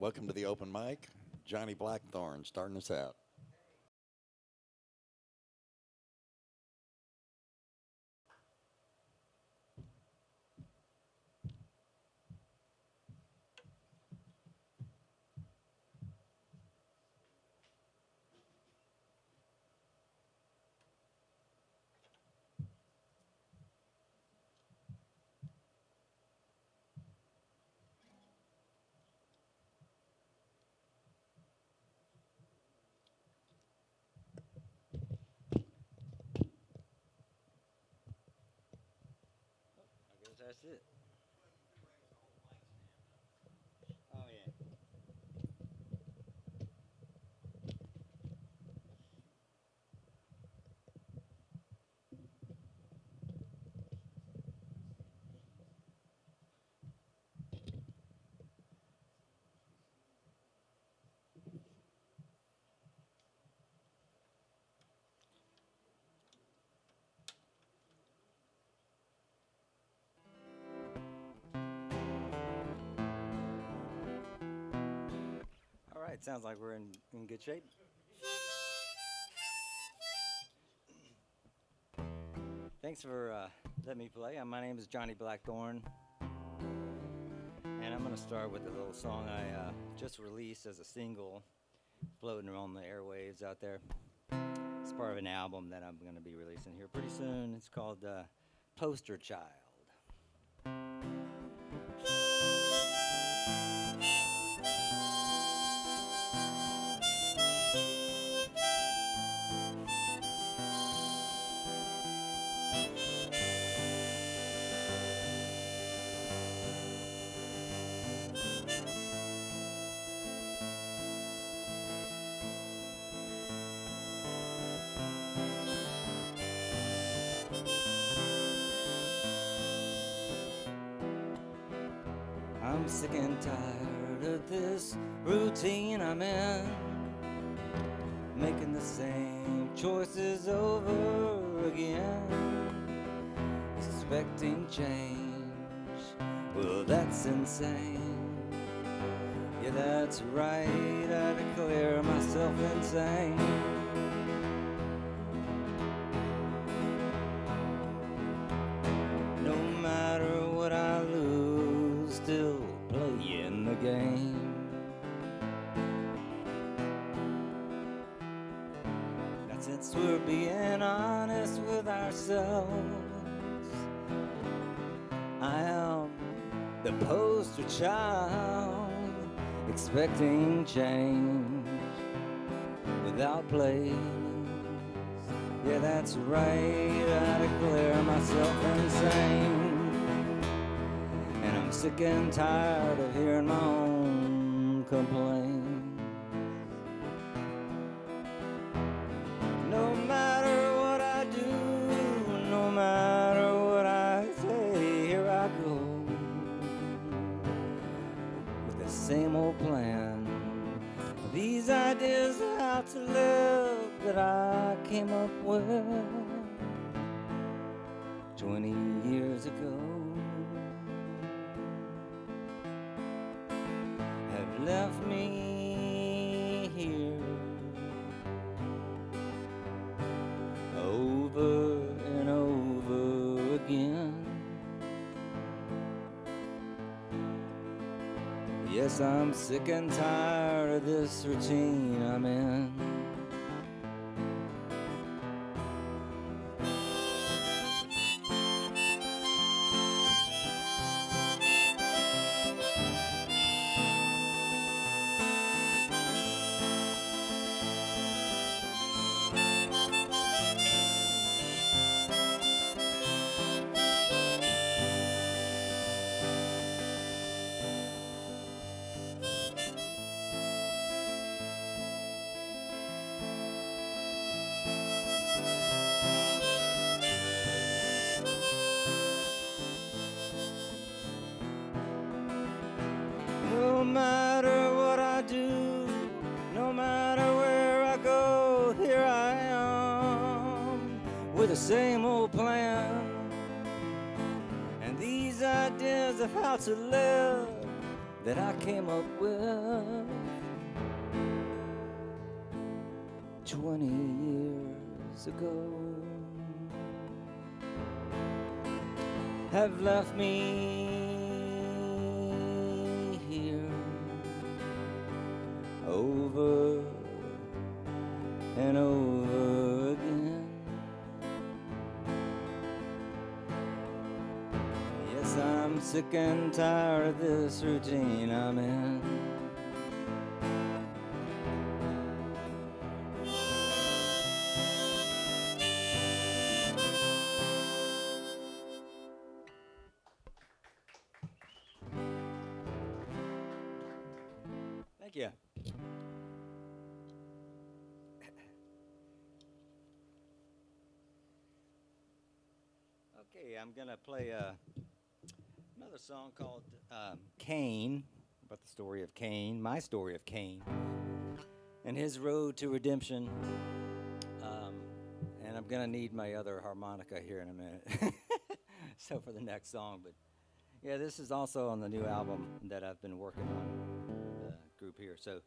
Welcome to the open mic. Johnny Blackthorn starting us out. I guess that's it. Oh yeah. All right. Sounds like we're in good shape. Thanks for letting me play. My name is Johnny Blackthorn, and I'm gonna start with a little song I just released as a single, floating around the airwaves out there. It's part of an album that I'm gonna be releasing here pretty soon. It's called Poster Child. I'm sick and tired of this routine I'm in, making the same choices over again, expecting change. Well, that's insane. Yeah, that's right, I declare myself insane. No matter what I lose, still playing the game. Now since we're being honest with ourselves, I am the poster child, expecting change without place. Yeah, that's right, I declare myself insane. And I'm sick and tired of hearing my own complaints. No matter what I do, no matter what I say, here I go with the same old plan. These ideas of how to live that I came up with 20 years ago have left me here over and over again. Yes, I'm sick and tired of this routine I'm in. No matter what I do, no matter where I go, here I am with the same old plan. And these ideas of how to live that I came up with 20 years ago have left me here over and over again. Yes, I'm sick and tired of this routine I'm in. Thank you. Okay, I'm gonna play another song called Cain, about the story of Cain, my story of Cain, and his road to redemption. And I'm gonna need my other harmonica here in a minute, so for the next song. But yeah, this is also on the new album that I've been working on, the group here. So,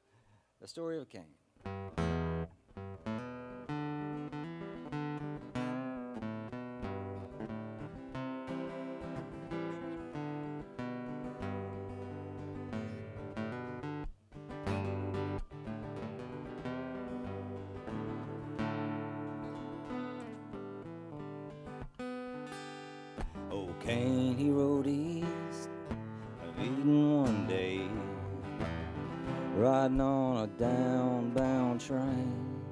the story of Cain. Oh, Cain, he rode east of Eden one day, riding on a downbound train,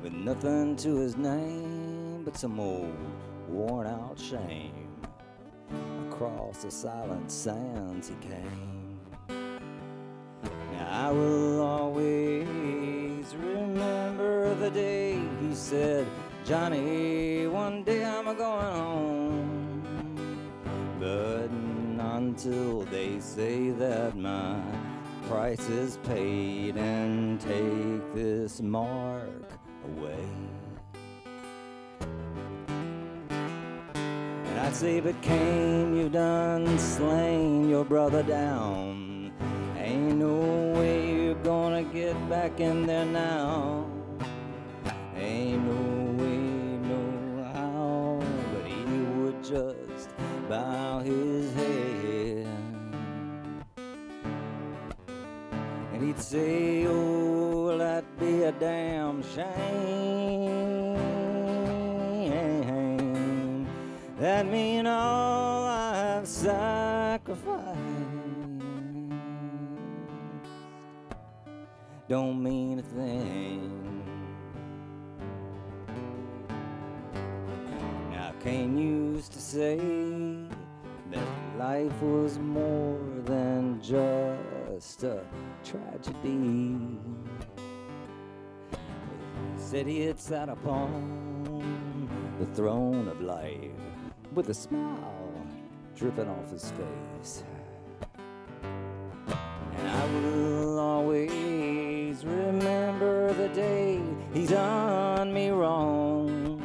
with nothing to his name but some old worn-out shame. Across the silent sands he came. Now I will always remember the day he said, Johnny, one day I'm a-going home. But not until they say that my price is paid and take this mark away. And I'd say, but Cain, you done slain your brother down. Ain't no way you're gonna get back in there now. Ain't no way, no how, but he would just bow his head. And he'd say, oh, that'd be a damn shame. That mean all I've sacrificed don't mean a thing. Now Cain used to say that life was more than just a tragedy. He said he had sat upon the throne of life with a smile dripping off his face. And I will always remember the day he done me wrong.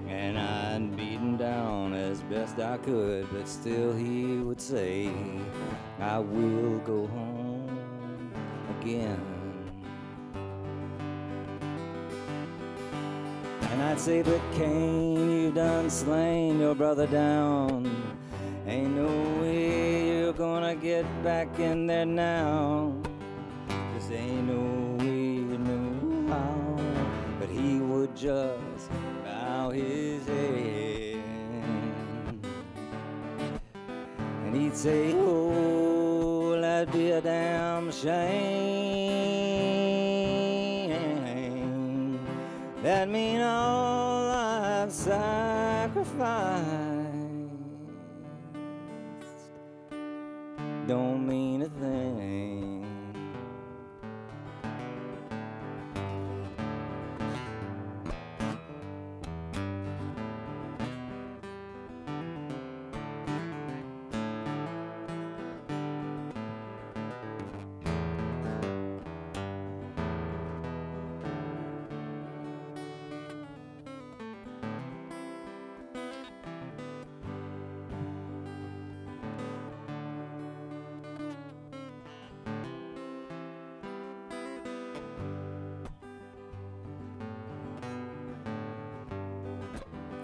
And I'd beaten down as best I could, but still he would say, I will go home again. And I'd say, but Cain, you done slain your brother down. Ain't no way you're gonna get back in there now. 'Cause ain't no way, no how, but he would just bow his head. And he'd say, oh, that'd be a damn shame. That mean all I've sacrificed don't mean a thing.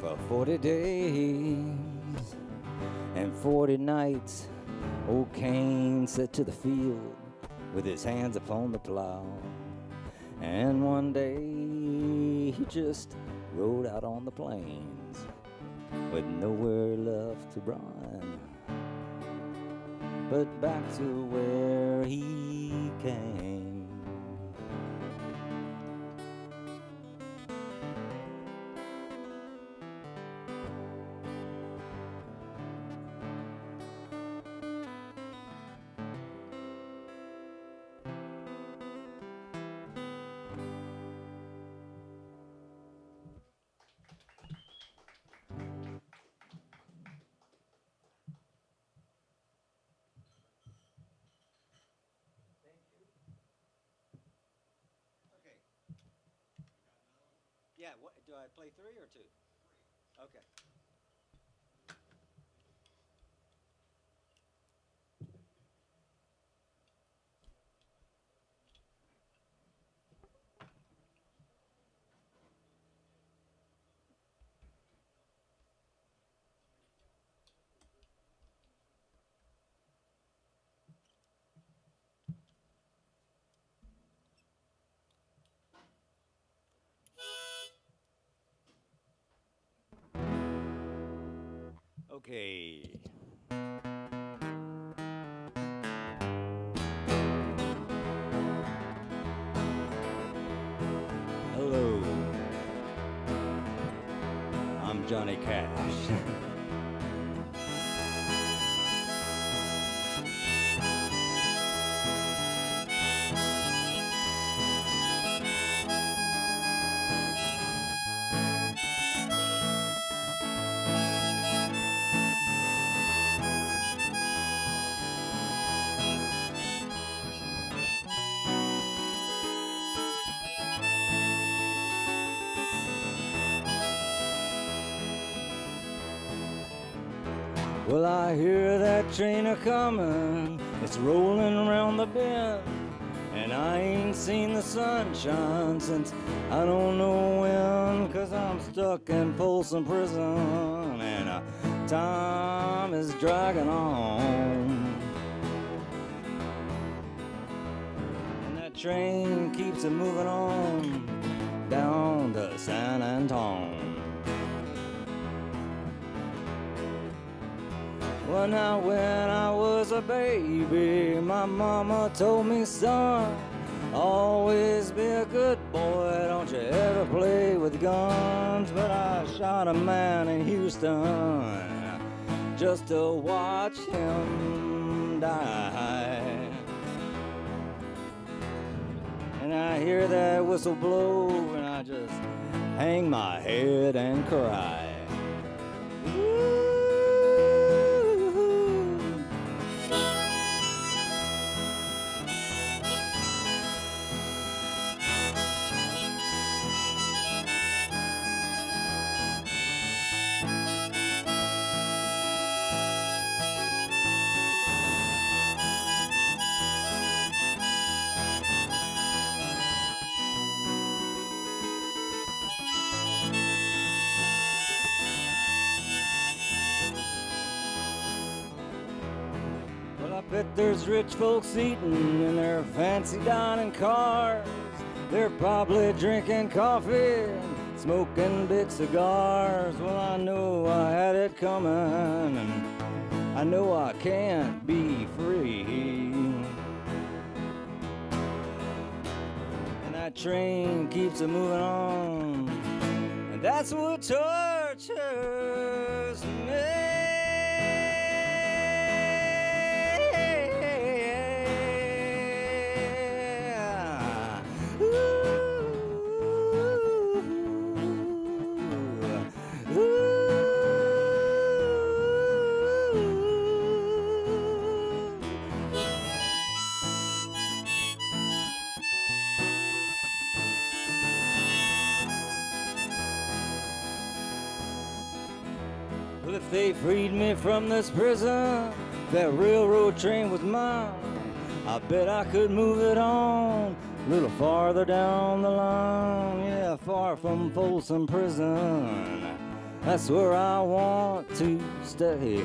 For 40 days and 40 nights, old Cain set to the field with his hands upon the plow. And one day he just rode out on the plains with nowhere left to run, but back to where he came. Yeah, what, do I play 3 or 2? Okay. Okay. Hello. I'm Johnny Cash. Well, I hear that train a-comin', it's rolling around the bend, and I ain't seen the sunshine since I don't know when, 'cause I'm stuck in Folsom Prison, and time is dragging on. And that train keeps a moving on down to San Antone. Well, now when I was a baby, my mama told me, son, always be a good boy, don't you ever play with guns. But I shot a man in Houston just to watch him die. And I hear that whistle blow, and I just hang my head and cry. Bet there's rich folks eating in their fancy dining cars. They're probably drinking coffee and smoking big cigars. Well, I know I had it coming, and I know I can't be free. And that train keeps a moving on, and that's what tortures me. Well, if they freed me from this prison, if that railroad train was mine, I bet I could move it on a little farther down the line. Yeah, far from Folsom Prison, That's where I want to stay.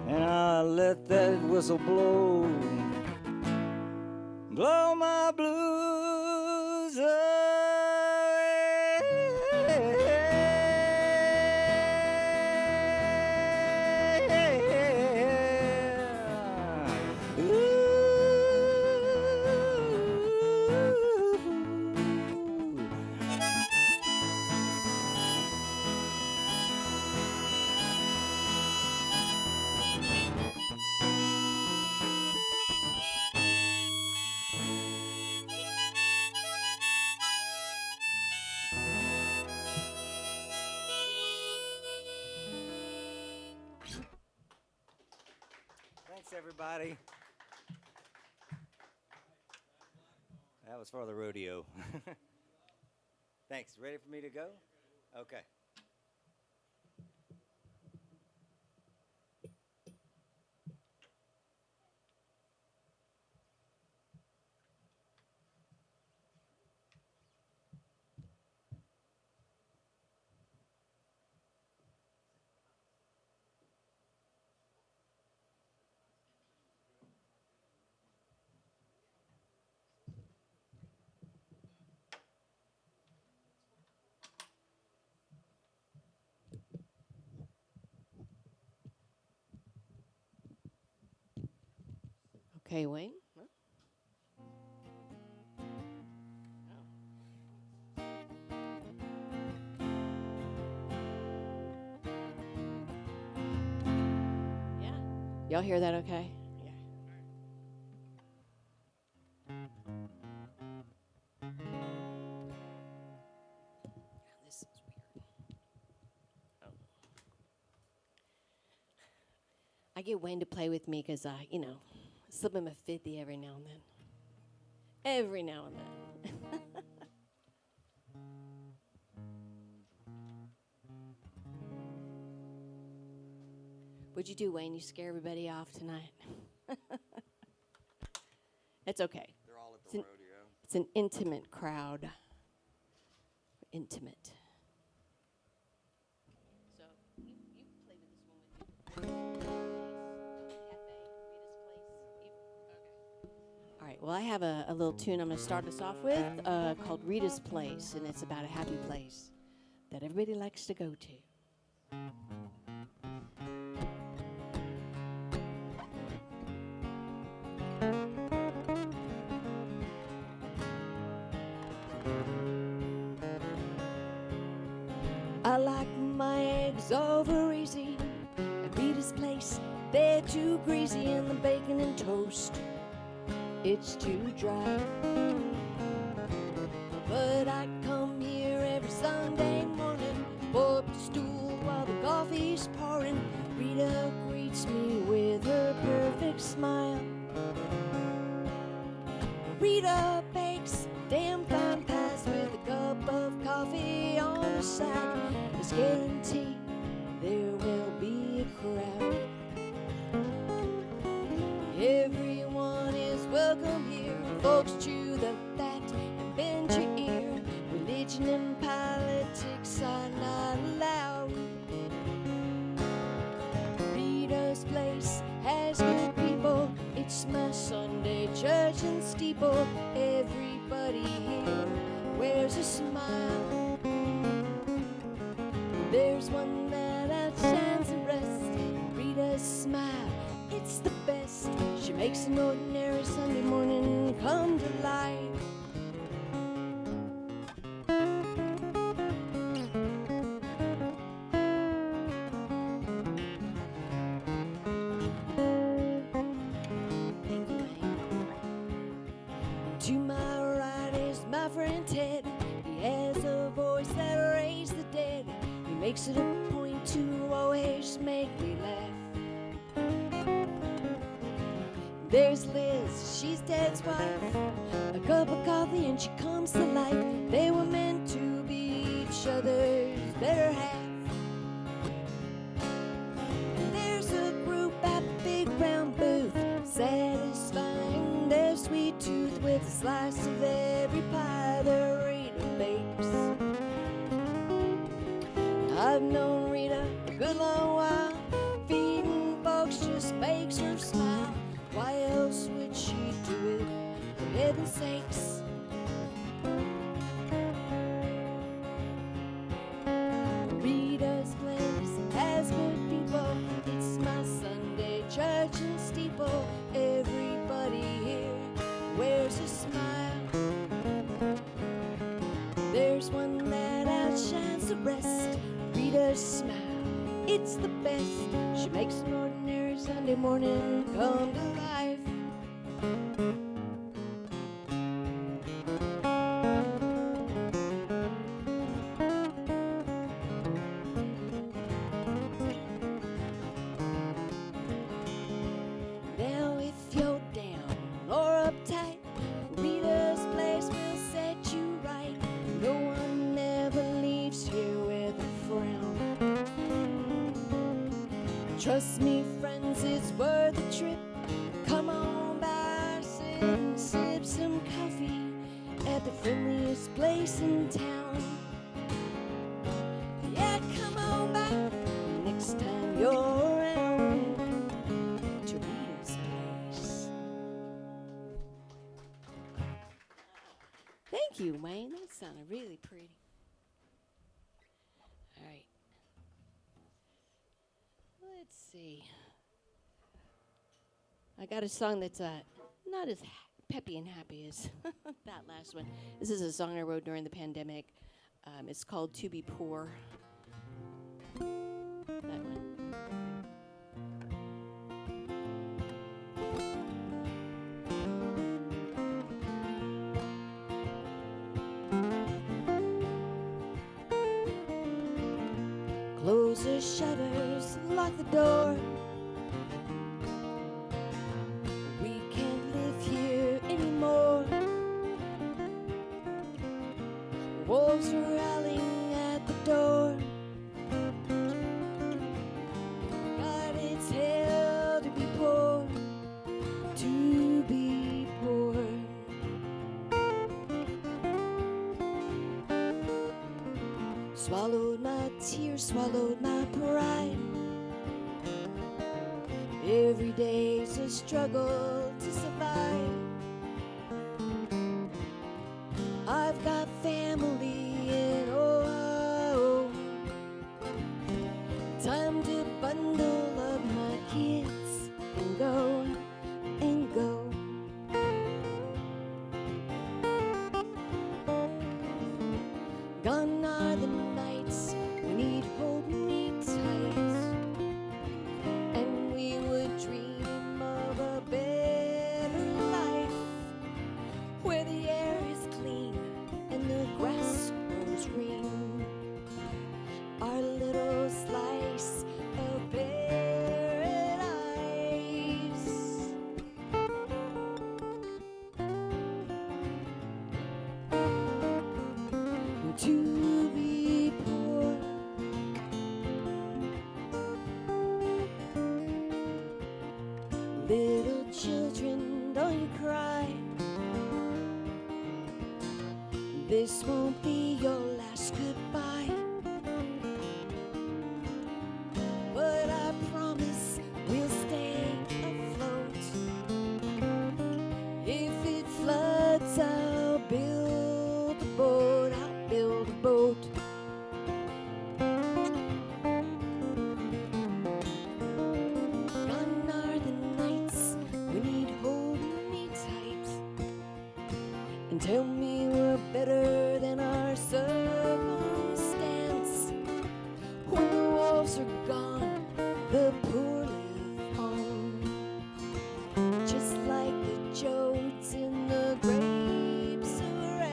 And I let that whistle blow, blow my blues Thanks, everybody. That was for the rodeo. Thanks. Ready for me to go? Okay. Okay, Wayne. Yeah. Y'all hear that okay? Yeah. This is weird. Oh. I get Wayne to play with me because I, slip him a 50 every now and then. Every now and then. What'd you do, Wayne? You scare everybody off tonight? It's okay. They're all at the rodeo. It's an intimate crowd. Intimate. So you play with this one with me. All right. Well, I have a little tune I'm going to start us off with called Rita's Place, and it's about a happy place that everybody likes to go to. I like my eggs over easy. At Rita's Place, they're too greasy, and the bacon and toast, it's too dry. But I come here every Sunday morning, pull up the stool while the coffee's pouring. Rita greets me with her perfect smile. Rita bakes damn fine pies with a cup of coffee on the side. It's guaranteed there will be a crowd. Everyone is welcome here. Folks chew the fat and bend your ear. Religion and politics are not allowed. Rita's Place has good people. It's my Sunday church and steeple. Everybody here wears a smile. There's one that outshines the rest. Rita's smile, it's the best. She makes an ordinary Sunday morning come to life. Thank you, Wayne. To my right is my friend Ted. He has a voice that raised the dead. He makes it a point to always make me laugh. There's Liz, she's Ted's wife. A cup of coffee and she comes to life. They were meant to be each other's better half. And there's a group at the big round booth, satisfying their sweet tooth with a slice of every pie the Rita bakes. and steeple. Everybody here wears a smile. There's one that outshines the rest. Rita's smile, it's the best. She makes an ordinary Sunday morning come to life. Now if you're down or uptight, Rita's place will set you right. No one ever leaves here with a frown. Trust me, friends, it's worth a trip. Come on by, sit and sip some coffee at the friendliest place in town. Yeah, come on by next time you're around to Rita's place. Thank you, Wayne. That sounded really pretty. All right. Let's see. I got a song that's not as peppy and happy as that last one. This is a song I wrote during the pandemic. It's called To Be Poor. That one. Close the shutters, lock the door. We can't live here anymore. Wolves are howling at the door. God, it's hell to be poor, to be poor. Swallowed my tears, swallowed my pride. Every day's a struggle to survive. I've got family in Ohio. Time to bundle up my kids and go, and go. Gone are the nights when he'd hold me tight, and we would dream of a better life, where the air is clean and the grass grows green. Our little slice of paradise. To be poor. Little children, don't you cry. This won't be your last goodbye. But I promise we'll stay afloat. If it floods, I'll build a boat. I'll build a boat. Gone are the nights when he'd hold me tight and tell me we're better than our circumstance. When the wolves are gone, the poor live on, just like the jodes in the grapes of wrath.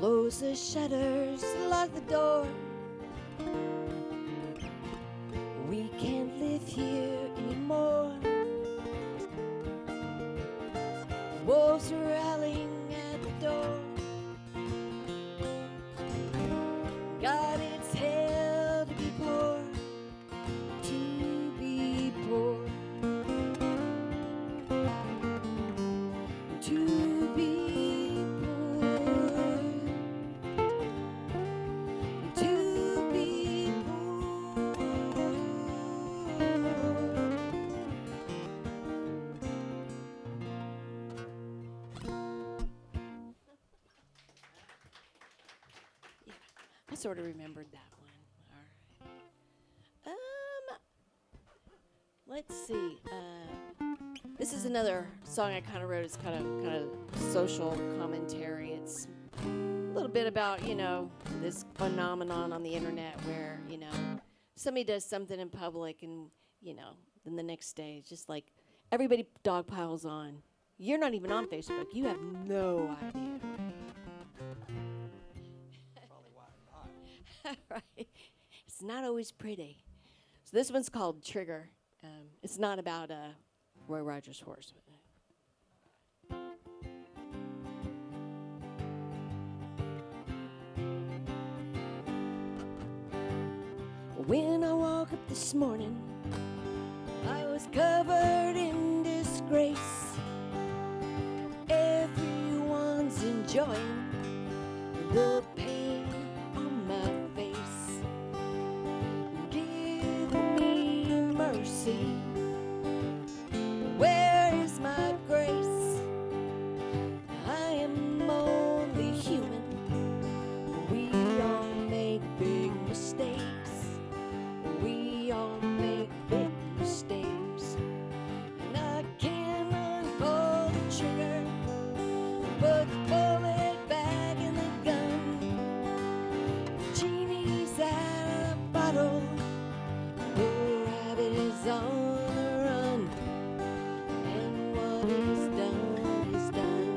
Close the shutters, lock the door. We can't live here anymore. Wolves are howling at the door. God, it's hell to be poor, to be poor, to be sort of remembered that one. All right. Let's see. This is another song I kind of wrote. It's kind of social commentary. It's a little bit about this phenomenon on the internet where somebody does something in public and then the next day it's just like everybody dog piles on. You're not even on Facebook. You have no idea. Probably why not. Right. It's not always pretty. So this one's called Trigger. It's not about Roy Rogers' horse. When I woke up this morning, I was covered in disgrace. Everyone's enjoying the pain on my face. Give me mercy. Where is my grace? I am only human. We all make big mistakes. We all make big mistakes. And I cannot pull the trigger, put the bullet back in the gun. The genie's out of the bottle. The rabbit is on the run. And what is done is done.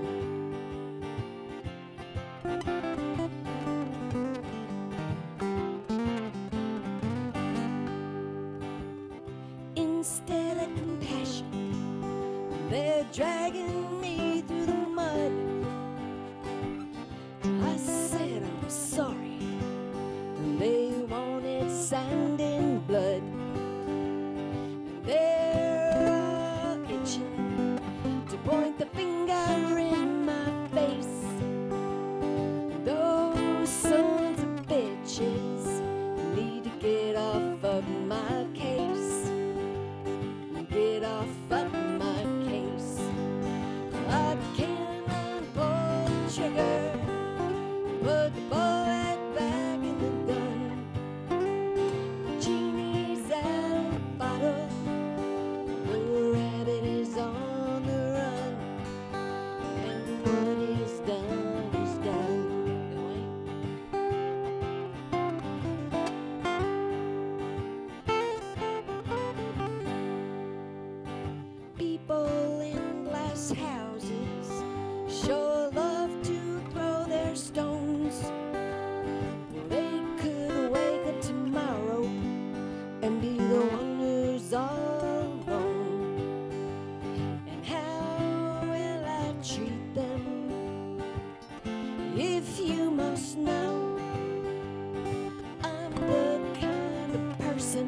Instead of compassion, they're dragging me through the mud. I said I'm sorry, and they wanted sand and blood. And they're all itching to point the finger in my face. Those sons of bitches need to get off of my case. Get off of my case. I cannot pull the trigger, put the bullet back in the gun. The genie's out of the bottle, the rabbit is on the run, and what is done is done. People in glass houses sure love to throw their stones. They could wake up tomorrow and be the one who's all alone. And how will I treat them? If you must know, I'm the kind of person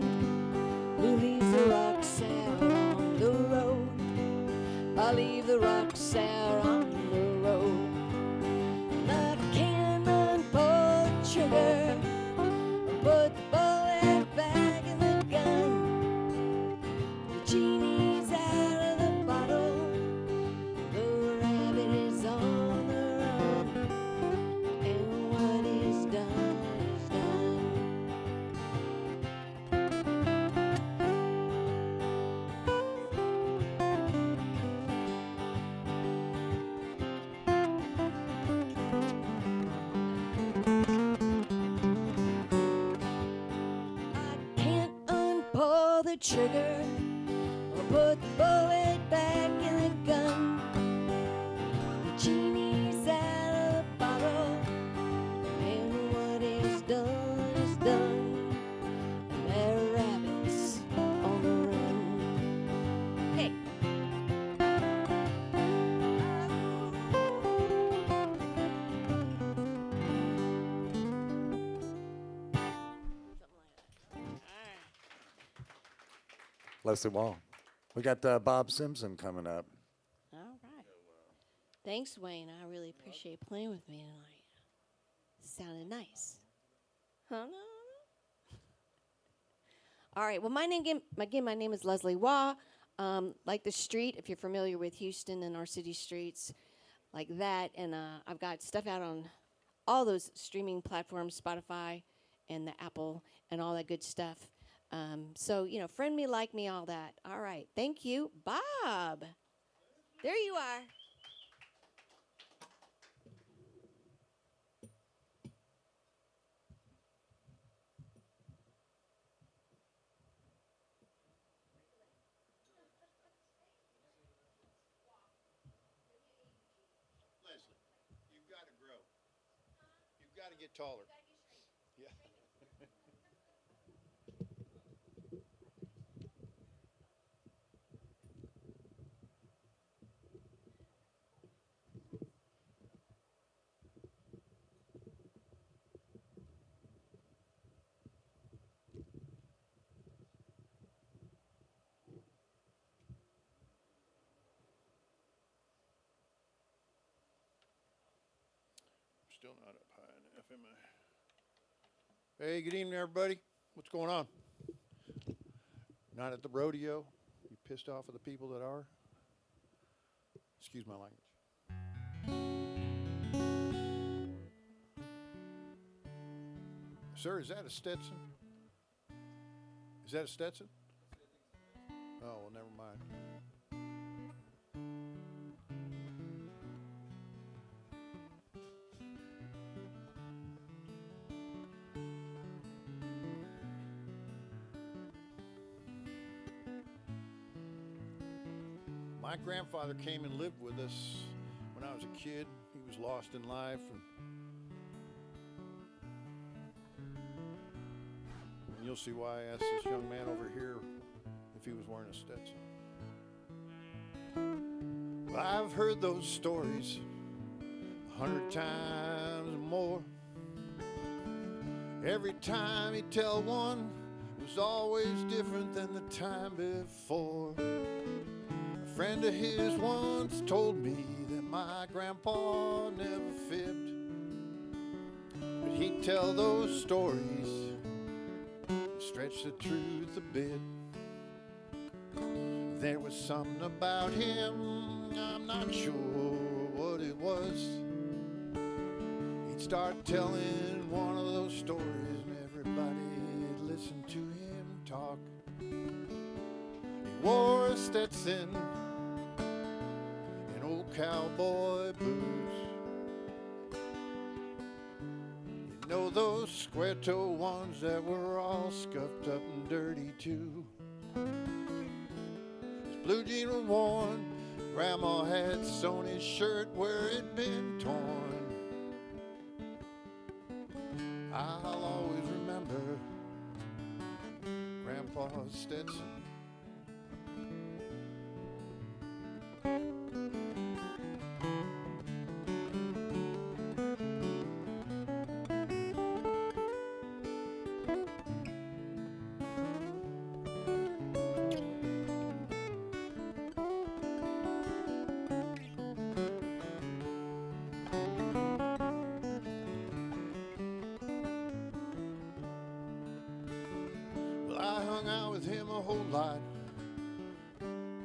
who leaves the rocks out on the road. I leave the rocks out on the road. And I cannot pull the trigger, put the bullet back in the gun. The genie's out of the bottle, the rabbit is on the run, and what is done is done. I can't unpull the trigger or put the bullet back in the gun. The genie's out of the bottle, and what is done is done. And that rabbit's on the run. Hey. Leslie Wall. We got Bob Simpson coming up. All right. Thanks, Wayne. I really appreciate playing with me tonight. Sounded nice. Huh? No. All right. Well, my name is Leslie Wah. Like the street, if you're familiar with Houston and our city streets, like that. And I've got stuff out on all those streaming platforms, Spotify and the Apple and all that good stuff. So, friend me, like me, all that. All right. Thank you. Bob. There you are. Leslie, you've got to grow. You've got to get taller. Yeah. Still not up high enough, am I? Hey, good evening, everybody. What's going on? Not at the rodeo? You pissed off at the people that are? Excuse my language. Sir, is that a Stetson? Is that a Stetson? Oh, well, never mind. My grandfather came and lived with us when I was a kid. He was lost in life, and you'll see why I asked this young man over here if he was wearing a Stetson. Well, I've heard those stories 100 times or more. Every time he'd tell one, it was always different than the time before. A friend of his once told me that my grandpa never fibbed, but he'd tell those stories and stretch the truth a bit. There was something about him, I'm not sure what it was. He'd start telling one of those stories and everybody'd listen to him talk. He wore a Stetson and old cowboy boots. You know those square toe ones that were all scuffed up and dirty too. His blue jeans were worn, Grandma had sewn his shirt where it'd been torn. I'll always remember Grandpa's Stetson. Well, I hung out with him a whole lot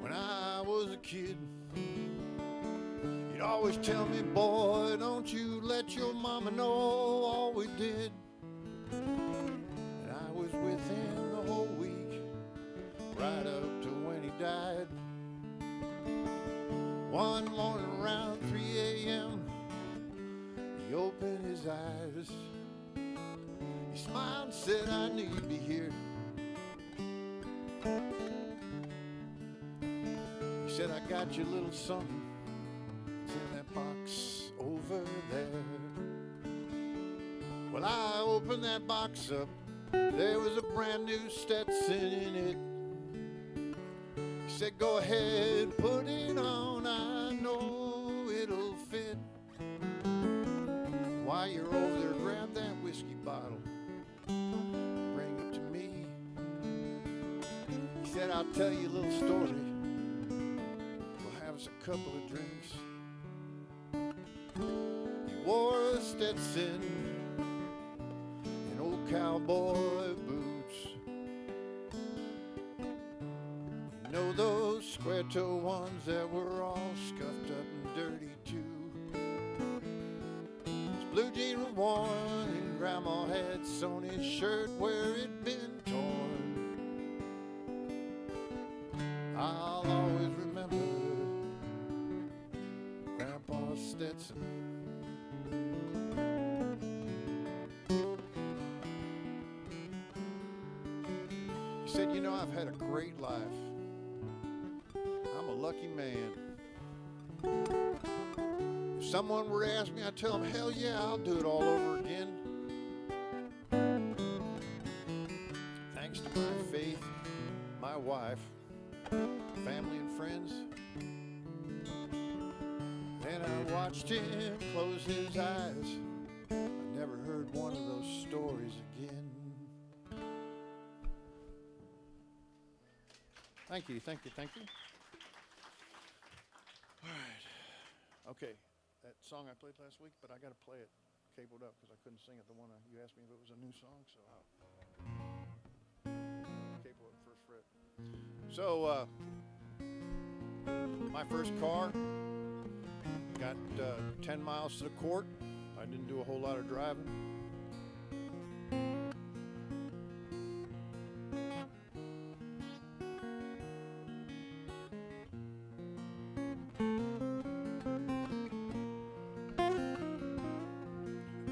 when I was a kid. He'd always tell me, boy, don't you let your mama know all we did. And I was with him the whole week, right up to when he died. One morning around 3 a.m., he opened his eyes. He smiled and said, I knew you'd be here. He said, I got you a little something. It's in that box over there. Well, I opened that box up. There was a brand new Stetson in it. He said, go ahead, put it on. I know it'll fit. While you're over there, grab that whiskey bottle. Bring it to me. He said, I'll tell you a little story. We'll have us a couple of drinks. He wore a Stetson and old cowboy boots. You know those square toe ones that were all scuffed up and dirty too. His blue jeans were worn, and Grandma had sewn his shirt where it'd been torn. I'll always remember Grandpa's Stetson. He said, you know, I've had a great life. I'm a lucky man. If someone were to ask me, I'd tell them, hell yeah, I'll do it all over again. Thanks to my faith, my wife, family and friends. Then I watched him close his eyes. I never heard one of those stories again. Thank you, thank you, thank you. All right. Okay, that song I played last week, but I got to play it cabled up because I couldn't sing it. The one you asked me if it was a new song, so cable up first fret. So, my first car got 10 miles to the court. I didn't do a whole lot of driving.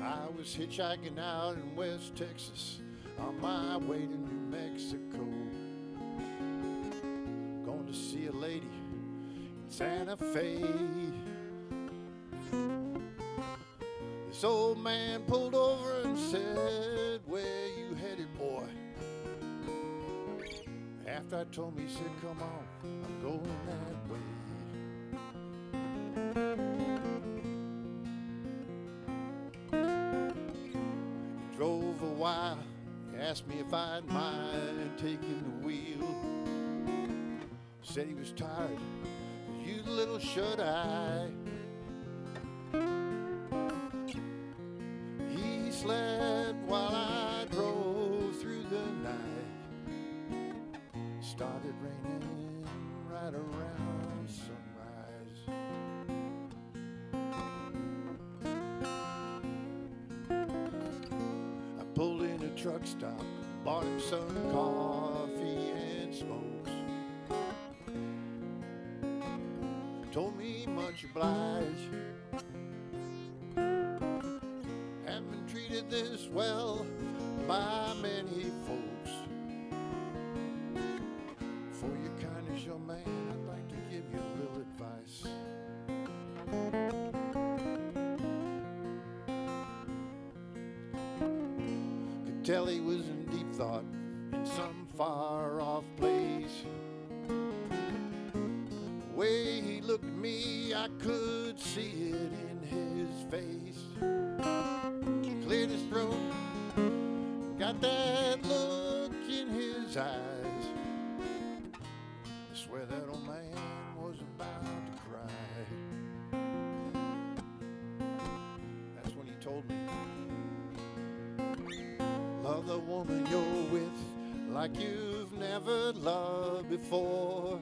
I was hitchhiking out in West Texas on my way to New Mexico, going to see a lady in Santa Fe. This old man pulled over and said, where you headed, boy? After I told him, he said, come on, I'm going that way. Drove a while, he asked me if I'd mind taking the wheel. Said he was tired, you little shut-eye. He slept while I drove through the night. Started raining right around sunrise. I pulled in a truck stop, bought him some coffee and smokes. Told me much obliged. Haven't been treated this well by many folks. For your kindness, young man, I'd like to give you a little advice. Could tell he was in deep thought in some far-off place. The way he looked at me, I could see it in his face. He cleared his throat, got that look in his eyes. I swear that old man was about to cry. That's when he told me, love the woman you're with like you've never loved before.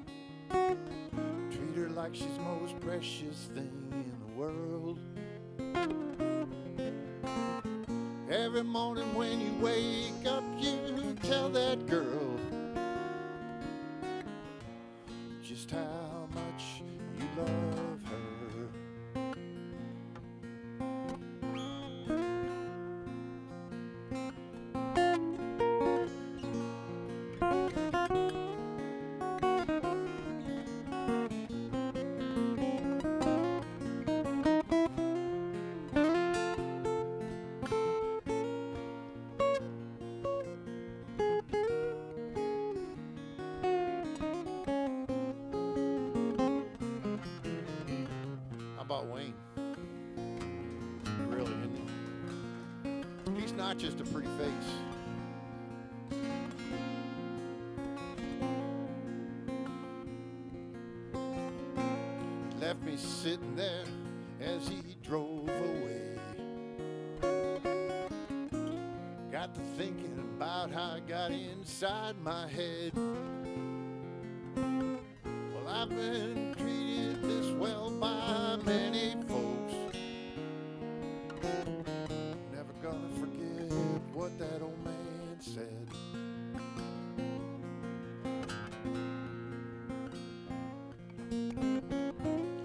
Treat her like she's the most precious thing in the world. Every morning when you wake up, you tell that girl just how much you love her. How about Wayne? Really, isn't he? He's not just a pretty face. He left me sitting there as he drove away. Got to thinking about how I got inside my head. Well, I've been treated this well by many folks. what that old man said.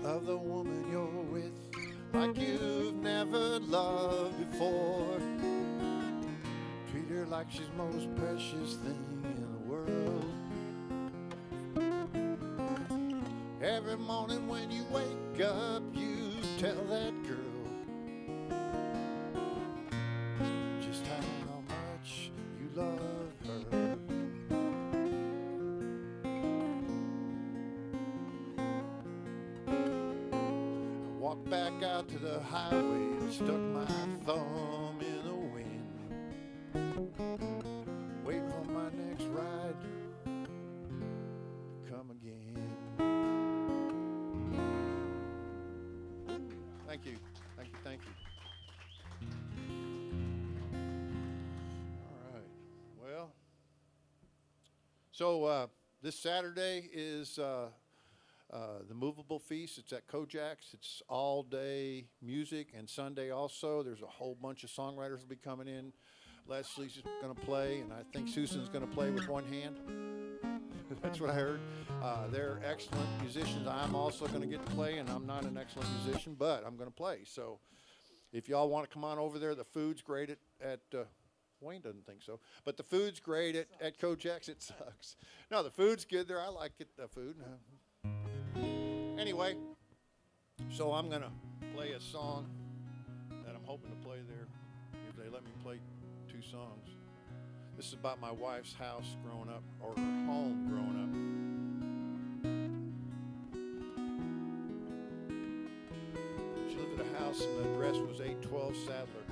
Love the woman you're with like you've never loved before. Treat her like she's the most precious thing in the world. Every morning when you wake up, you tell that girl just how much you love her. I walked back out to the highway and stuck my thumb in the wind, waiting for my next ride to come again. Thank you, thank you, thank you. All right, well, so this Saturday is the Movable Feast. It's at Kojak's. It's all day music, and Sunday also. There's a whole bunch of songwriters will be coming in. Leslie's going to play, and I think Susan's going to play with one hand. That's what I heard. They're excellent musicians. I'm also going to get to play, and I'm not an excellent musician, but I'm going to play. So if y'all want to come on over there, the food's great at Wayne doesn't think so, but the food's great at Kojak's. It sucks. No, the food's good there. I like it, the food. Anyway, so I'm going to play a song that I'm hoping to play there, if they let me play 2 songs. This is about my wife's house growing up, or her home growing up. She lived at a house and the address was 812 Sadler.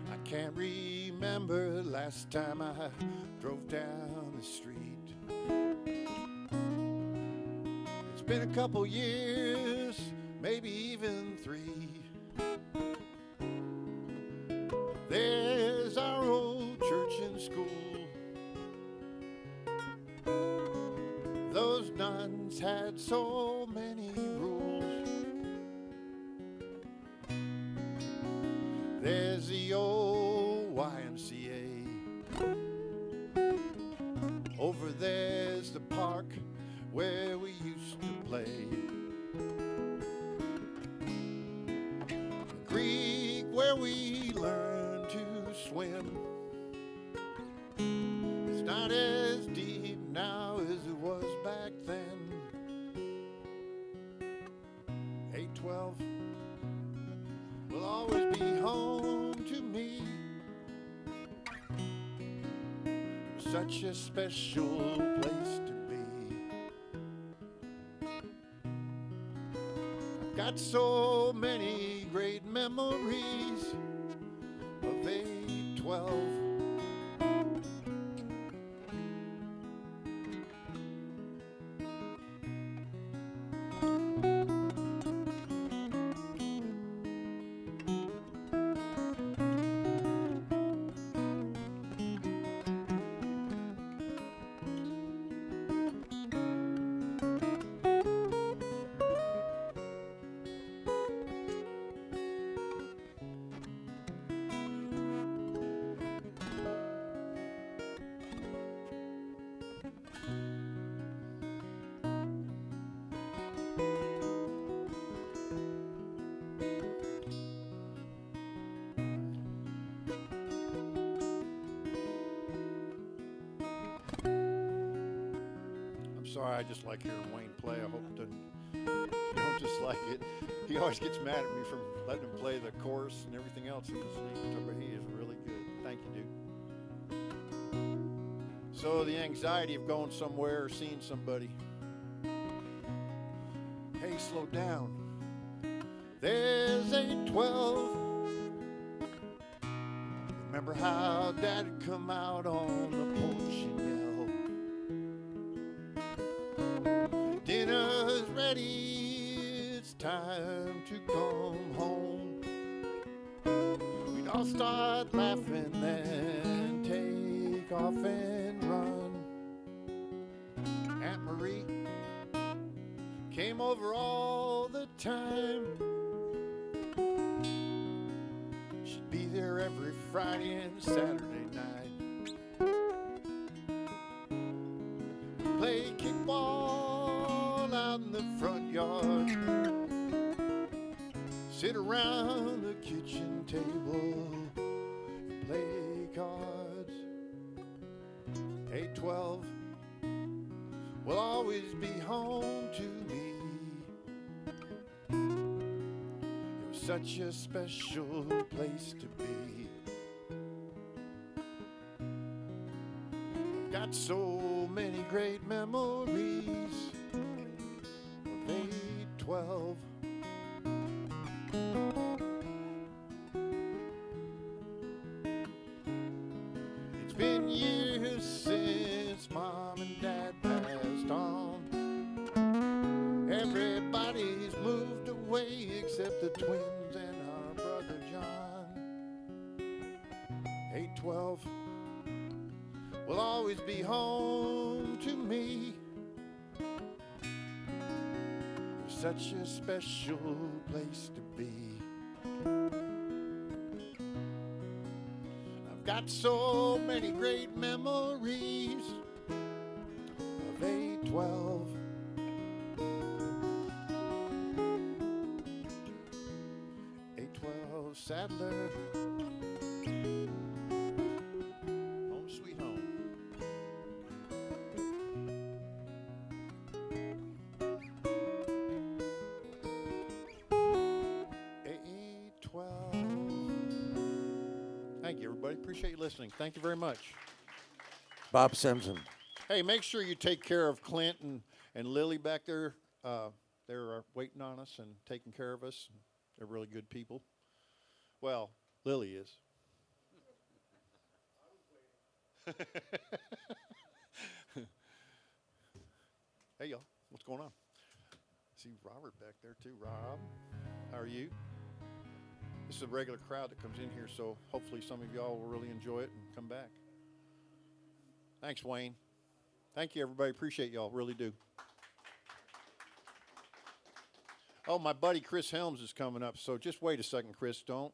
I can't remember the last time I drove down the street. It's been a couple years, maybe even 3. There's our old church and school. Those nuns had so many rules. There's the old YMCA. Over there's the park where we used to play. The creek where we learned to swim. It's not as deep now as it was back then. 812 will always be home to me. Such a special place to be. I've got so many great memories of 812. Sorry, I just like hearing Wayne play. I hope you don't just like it. He always gets mad at me for letting him play the chorus and everything else in his lead guitar, but he is really good. Thank you, dude. So the anxiety of going somewhere or seeing somebody. Hey, slow down. There's 812. Remember how Dad'd come out on the porch and yell, dinner's ready, it's time to come home. all start laughing, then take off and run. Marie came over all the time. She'd be there every Friday and Saturday night. Play kickball out in the front yard. Sit around the kitchen table and play cards. 8-12 will always be home to me. It was such a special place to be. I've got so many great memories of 8-12. It's been years since Mom and Dad passed on. Everybody's moved away except the twins and our brother John. 8-12 will always be home to me. It's such a special place to be. I've got so many great memories of 8-12. 8-12 Sadler, home sweet home. Thank you, everybody. Appreciate you listening. Thank you very much. Bob Simpson. Hey, make sure you take care of Clint and Lily back there. They're waiting on us and taking care of us. They're really good people. Well, Lily is. Hey, y'all. What's going on? See Robert back there, too. Rob, how are you? This is a regular crowd that comes in here, so hopefully some of y'all will really enjoy it and come back. Thanks, Wayne. Thank you, everybody. Appreciate y'all. Really do. Oh, my buddy Chris Helms is coming up, so just wait a second, Chris. Don't,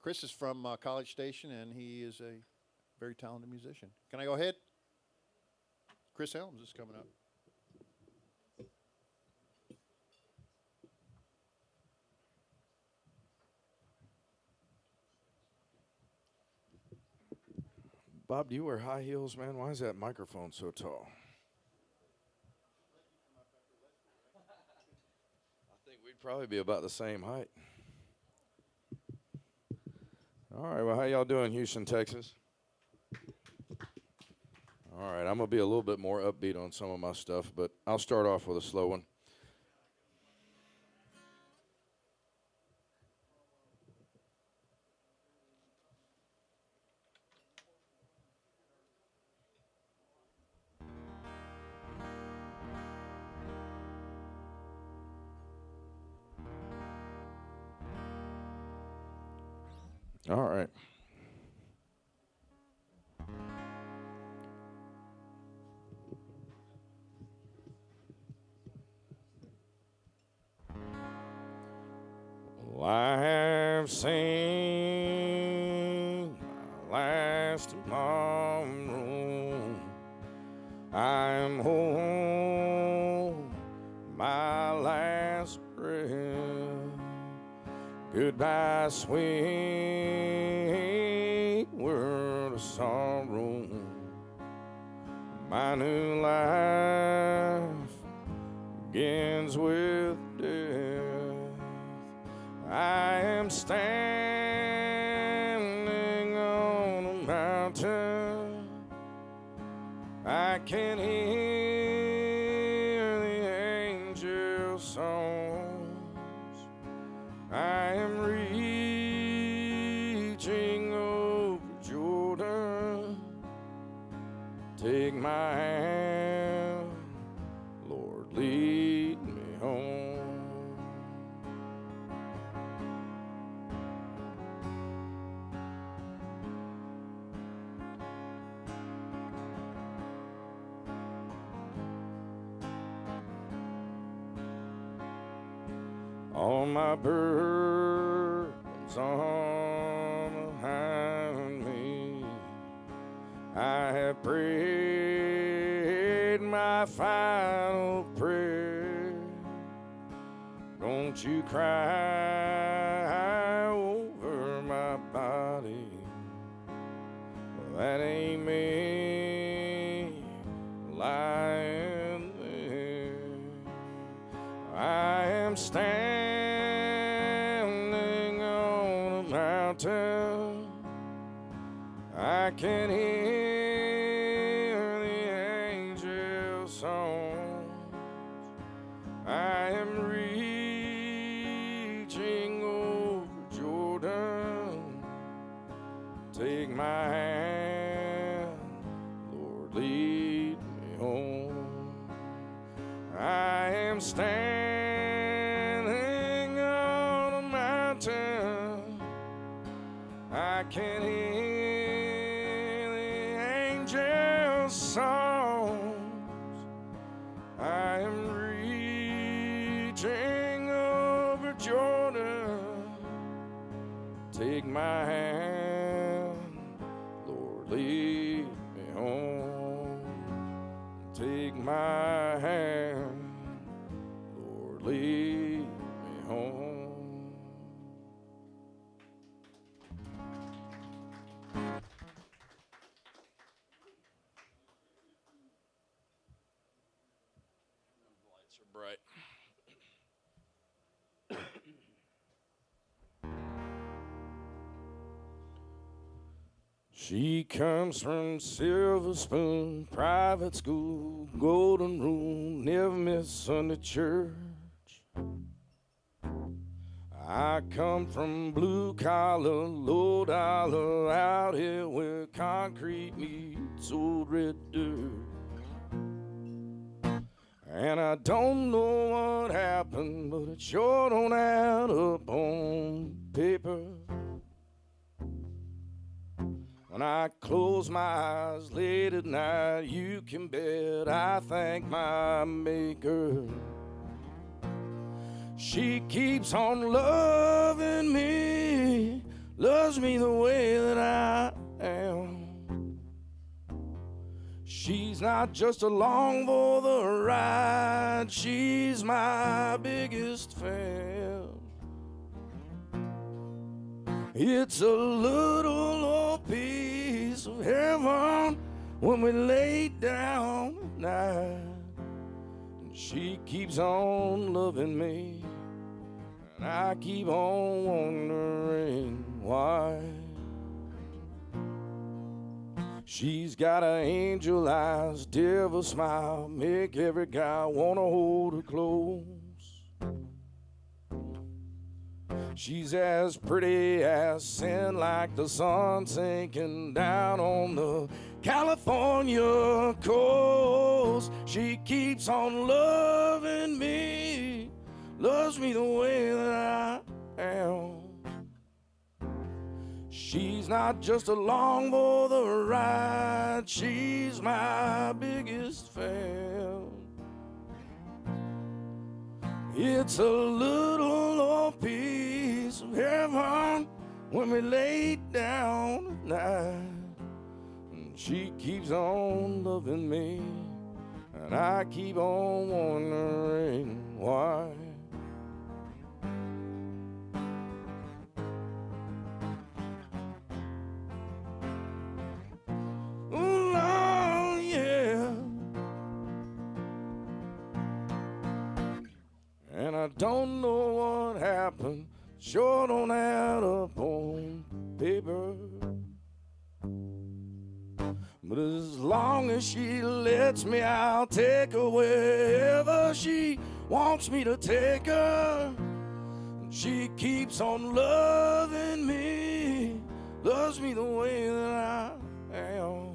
Chris is from College Station, and he is a very talented musician. Can I go ahead? Chris Helms is coming up. Bob, do you wear high heels, man? Why is that microphone so tall? I think we'd probably be about the same height. All right, well, how y'all doing, Houston, Texas? All right, I'm going to be a little bit more upbeat on some of my stuff, but I'll start off with a slow one. All right. Well, I have seen my last tomorrow. I am home, my last breath. Goodbye, sweet world of sorrow. My new life begins with death. I am standing on a mountain. I can hear the angel songs. I am reaching over Jordan. Take my hand, Lord, lead me home. all my burdens on behind me. I have prayed my final prayer. Don't you cry over my body. Well, that ain't me lying there. I am standing on a mountain. I can hear the angel songs. I am reaching over Jordan. Take my hand, Lord, lead me home. I am standing on a mountain. I can hear the angels' songs. I am reaching over Jordan. Take my hand, Lord, lead me home. Take my hand, Lord, lead me home. Lights are bright. She comes from Silver Spoon, private school, golden rule, never miss Sunday church. I come from blue collar, low dollar, out here where concrete meets old red dirt. And I don't know what happened, but it sure don't add up on paper. When I close my eyes late at night, you can bet I thank my maker. She keeps on loving me, loves me the way that I am. She's not just along for the ride, she's my biggest fan. It's a little old piece of heaven when we lay down at night. And she keeps on loving me, and I keep on wondering why. She's got an angel eyes, devil smile, make every guy wanna hold her close. She's as pretty as sin, like the sun sinking down on the California coast. She keeps on loving me, loves me the way that I am. She's not just along for the ride, she's my biggest fan. It's a little old piece of heaven when we lay down at night. And she keeps on loving me, and I keep on wondering why. Oh, Lord, yeah. And I don't know what happened, sure don't add up on paper. But as long as she lets me, I'll take her wherever she wants me to take her. And she keeps on loving me, loves me the way that I am.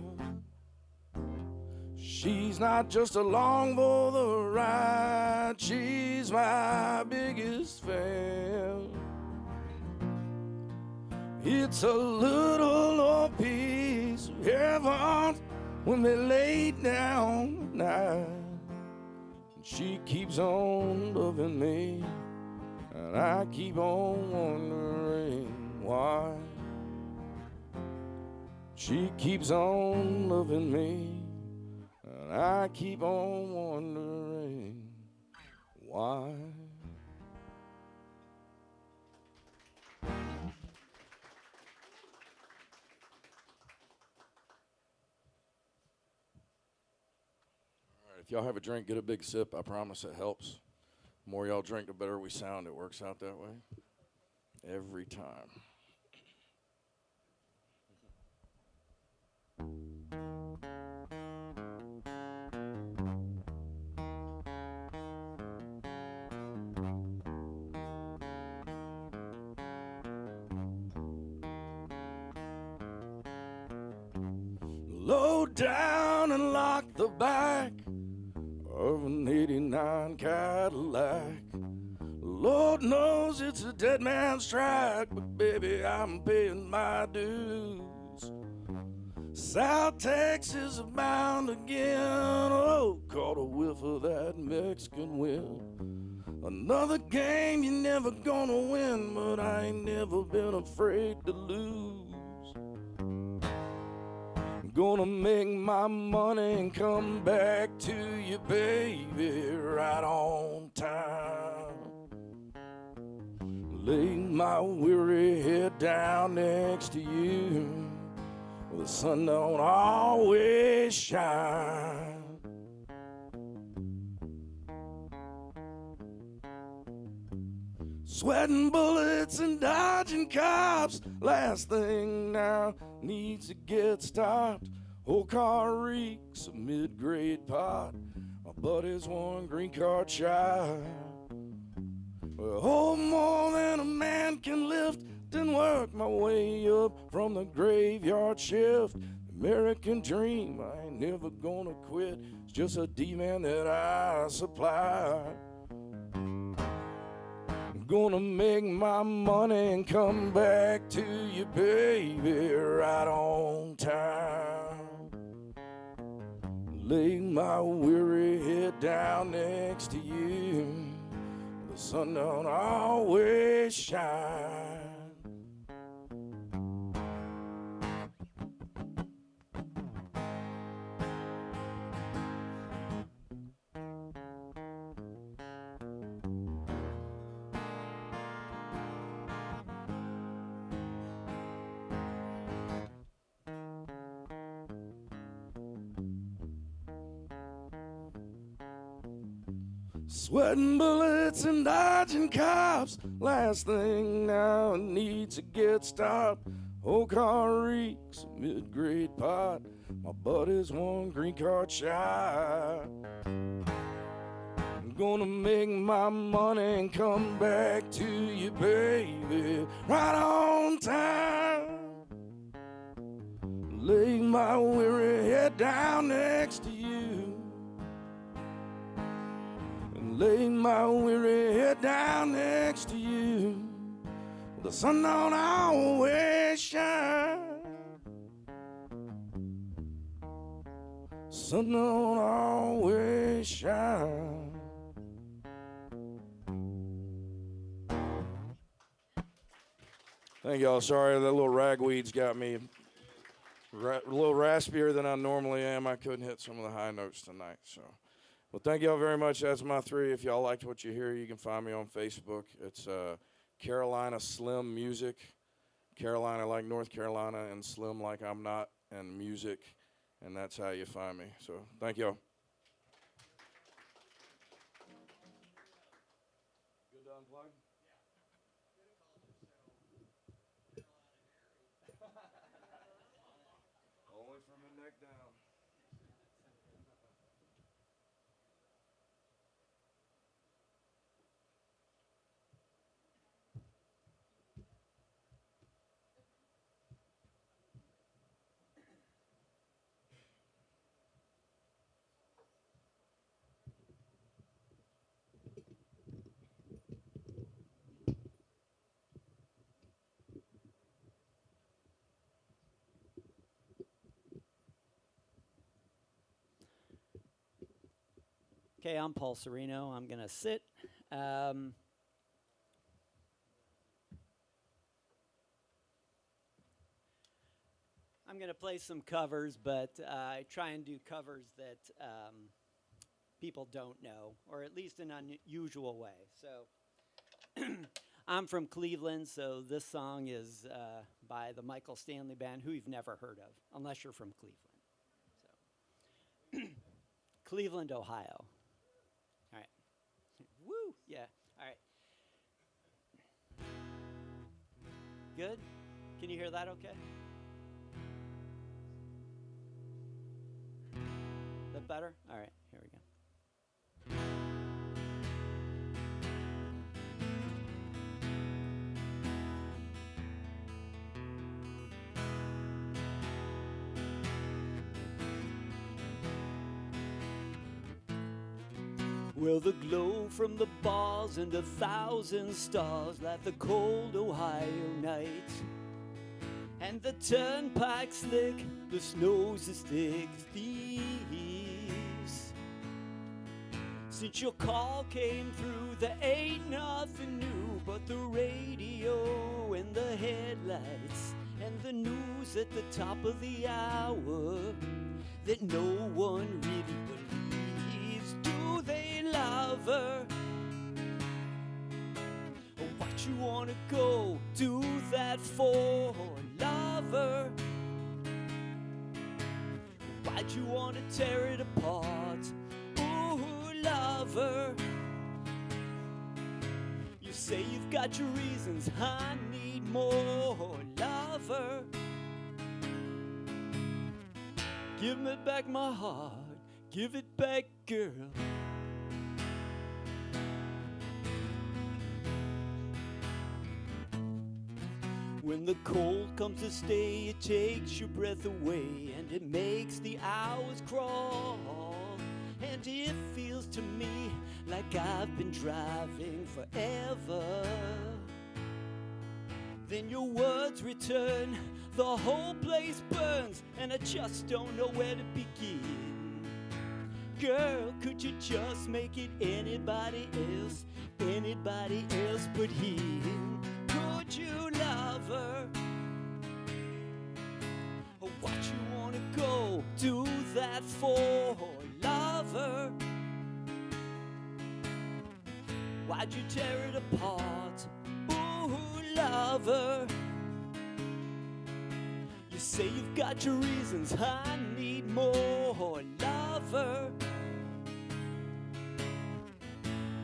She's not just along for the ride, she's my biggest fan. It's a little old piece of heaven when they lay down at night. And she keeps on loving me, and I keep on wondering why she keeps on loving me, and I keep on wondering why. If y'all have a drink, get a big sip. I promise it helps. The more y'all drink, the better we sound. It works out that way every time. Load down and lock the back of an 89 Cadillac. Lord knows it's a dead man's track, but baby, I'm paying my dues. South Texas is bound again. Oh, caught a whiff of that Mexican wind. Another game you're never gonna win, but I ain't never been afraid to lose. Gonna make my money and come back to you, baby, right on time. Lay my weary head down next to you. The sun don't always shine. Sweating bullets and dodging cops. Last thing now needs to get stopped. Whole car reeks of mid-grade pot. My buddy's one green card shy. Well, hold more than a man can lift. Didn't work my way up from the graveyard shift. American dream, I ain't never gonna quit. It's just a demand that I supply. Gonna make my money and come back to you, baby, right on time. Lay my weary head down next to you. The sun don't always shine. Sweating bullets and dodging cops. Last thing now needs to get stopped. Whole car reeks of mid-grade pot. My buddy's one green card shy. I'm gonna make my money and come back to you, baby, right on time. Lay my weary head down next to you. Lay my weary head down next to you. The sun don't always shine. Sun don't always shine. Thank y'all. Sorry, that little ragweed's got me a little raspier than I normally am. I couldn't hit some of the high notes tonight, so. Well, thank y'all very much. That's my three. If y'all liked what you hear, you can find me on Facebook. It's Carolina Slim Music. Carolina like North Carolina, and Slim like I'm not, and music. And that's how you find me. So thank y'all. Good to unplug? Only from the neck down. Okay, I'm Paul Sereno. I'm going to sit. I'm going to play some covers, but I try and do covers that people don't know, or at least in an unusual way. So I'm from Cleveland, so this song is by the Michael Stanley Band, who you've never heard of, unless you're from Cleveland. So Cleveland, Ohio. All right. Woo! Yeah. All right. Good? Can you hear that okay? That better? All right, here we go. Well, the glow from the bars and 1,000 stars light the cold Ohio night. And the turnpike slick, the snow's as thick as thieves. Since your call came through, there ain't nothing new but the radio and the headlights and the news at the top of the hour that no one really believes. Do they love her? What you wanna go do that for, lover? Why'd you wanna tear it apart? Ooh, lover. You say you've got your reasons, I need more, lover. Give me back my heart, give it back, girl. When the cold comes to stay, it takes your breath away and it makes the hours crawl. And it feels to me like I've been driving forever. Then your words return, the whole place burns, and I just don't know where to begin. Girl, could you just make it anybody else but him? Could you love her? What you wanna go do that for, lover? Why'd you tear it apart? Ooh, lover. You say you've got your reasons, I need more, lover.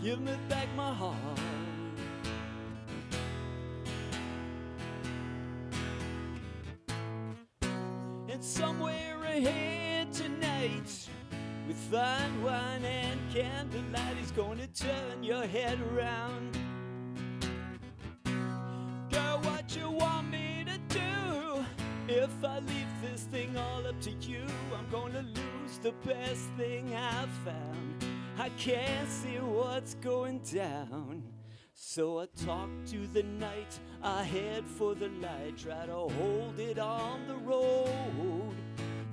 Give me back my heart. And somewhere ahead tonight, with fine wine and candlelight, he's gonna turn your head around. Girl, what you want me to do? If I leave this thing all up to you, I'm gonna lose the best thing I've found. I can't see what's going down. So I talk to the night, I head for the light, try to hold it on the road.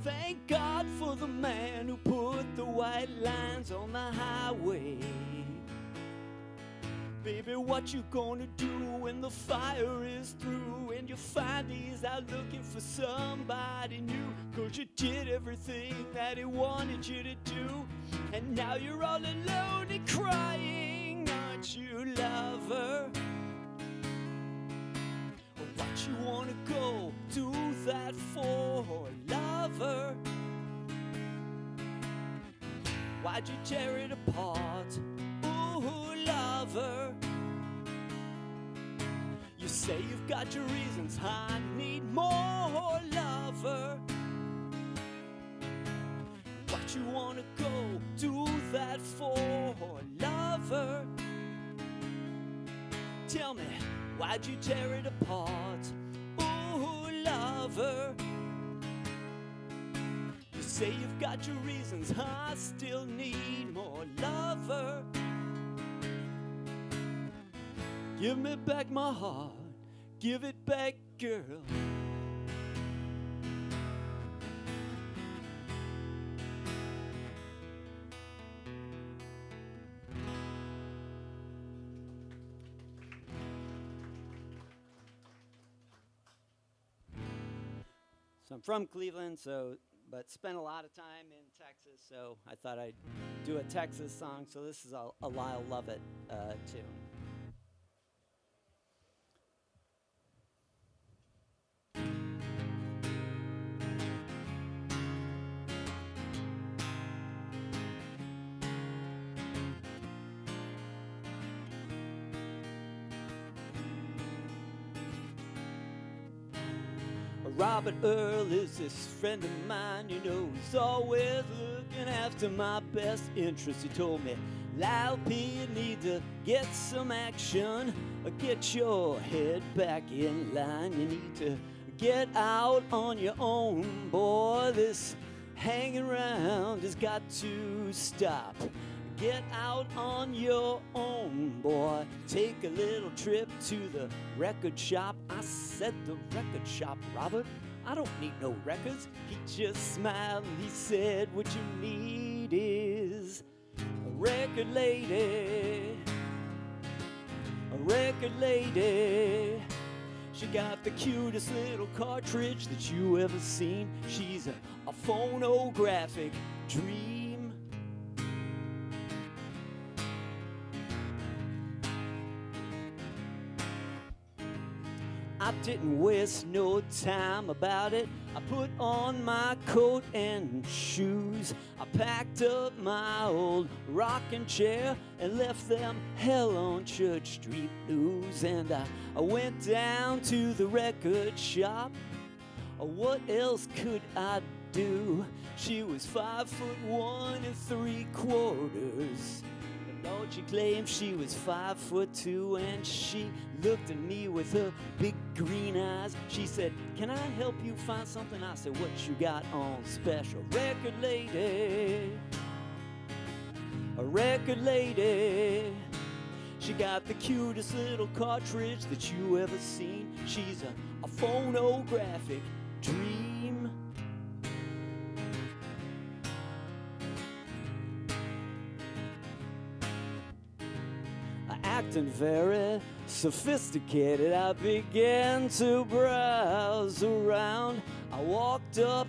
Thank God for the man who put the white lines on the highway. Baby, what you gonna do when the fire is through and you find he's out looking for somebody new? 'Cause you did everything that he wanted you to do, and now you're all alone and crying. Aren't you, lover? What you wanna go do that for, lover? Why'd you tear it apart? Ooh, lover. You say you've got your reasons, I need more, lover. What you wanna go do that for, lover? Tell me, why'd you tear it apart? Ooh, lover. You say you've got your reasons, I still need more, lover. Give me back my heart, give it back, girl. So I'm from Cleveland, but spent a lot of time in Texas, so I thought I'd do a Texas song. So this is a Lyle Lovett tune. Robert Earl is this friend of mine, you know, he's always looking after my best interests. He told me, Lyle P, you need to get some action, or get your head back in line. You need to get out on your own, boy. This hanging around has got to stop. Get out on your own, boy. Take a little trip to the record shop. I said, the record shop, Robert? I don't need no records. He just smiled and he said, what you need is a record lady. A record lady. She got the cutest little cartridge that you ever seen. She's a phonographic dream. I didn't waste no time about it. I put on my coat and shoes. I packed up my old rocking chair and left them Hell on Church Street blues. And I went down to the record shop. What else could I do? She was 5'1" and 3/4. Lord, she claimed she was 5'2", and she looked at me with her big green eyes. She said, can I help you find something? I said, what you got on special? Record lady, a record lady. She got the cutest little cartridge that you ever seen. She's a phonographic dream. Acting very sophisticated, I began to browse around. I walked up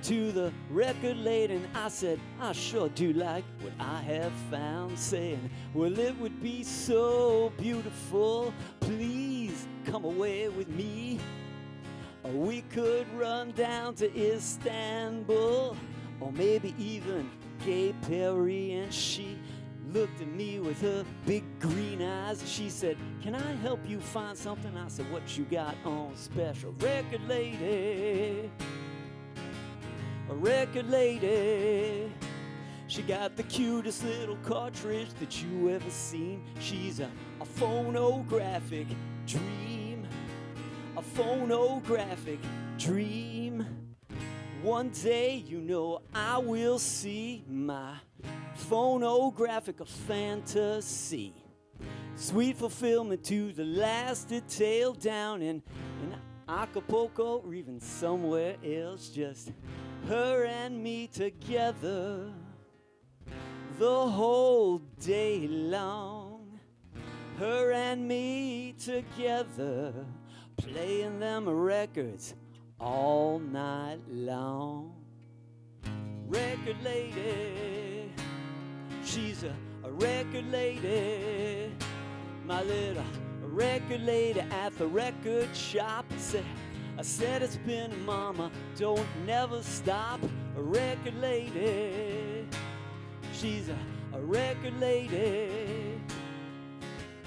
to the record lady and I said, I sure do like what I have found. Saying, well, it would be so beautiful, please come away with me. Or we could run down to Istanbul, or maybe even Gay Perry. And she looked at me with her big green eyes. She said, can I help you find something? I said, what you got on special? Record lady, a record lady. She got the cutest little cartridge that you ever seen. She's a phonographic dream, a phonographic dream. One day, you know, I will see my phonographic fantasy. Sweet fulfillment to the last detail, down in Acapulco or even somewhere else. Just her and me together the whole day long. Her and me together, playing them records all night long. Record lady, she's a record lady. My little record lady at the record shop. I said it's been, mama, don't never stop. A record lady, she's a record lady.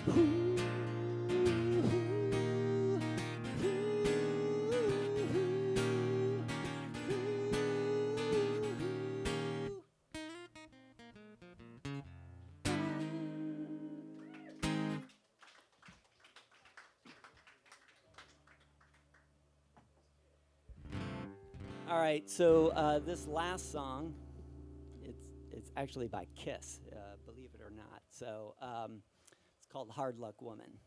Ooh. All right, so this last song, it's actually by Kiss, believe it or not. So it's called Hard Luck Woman.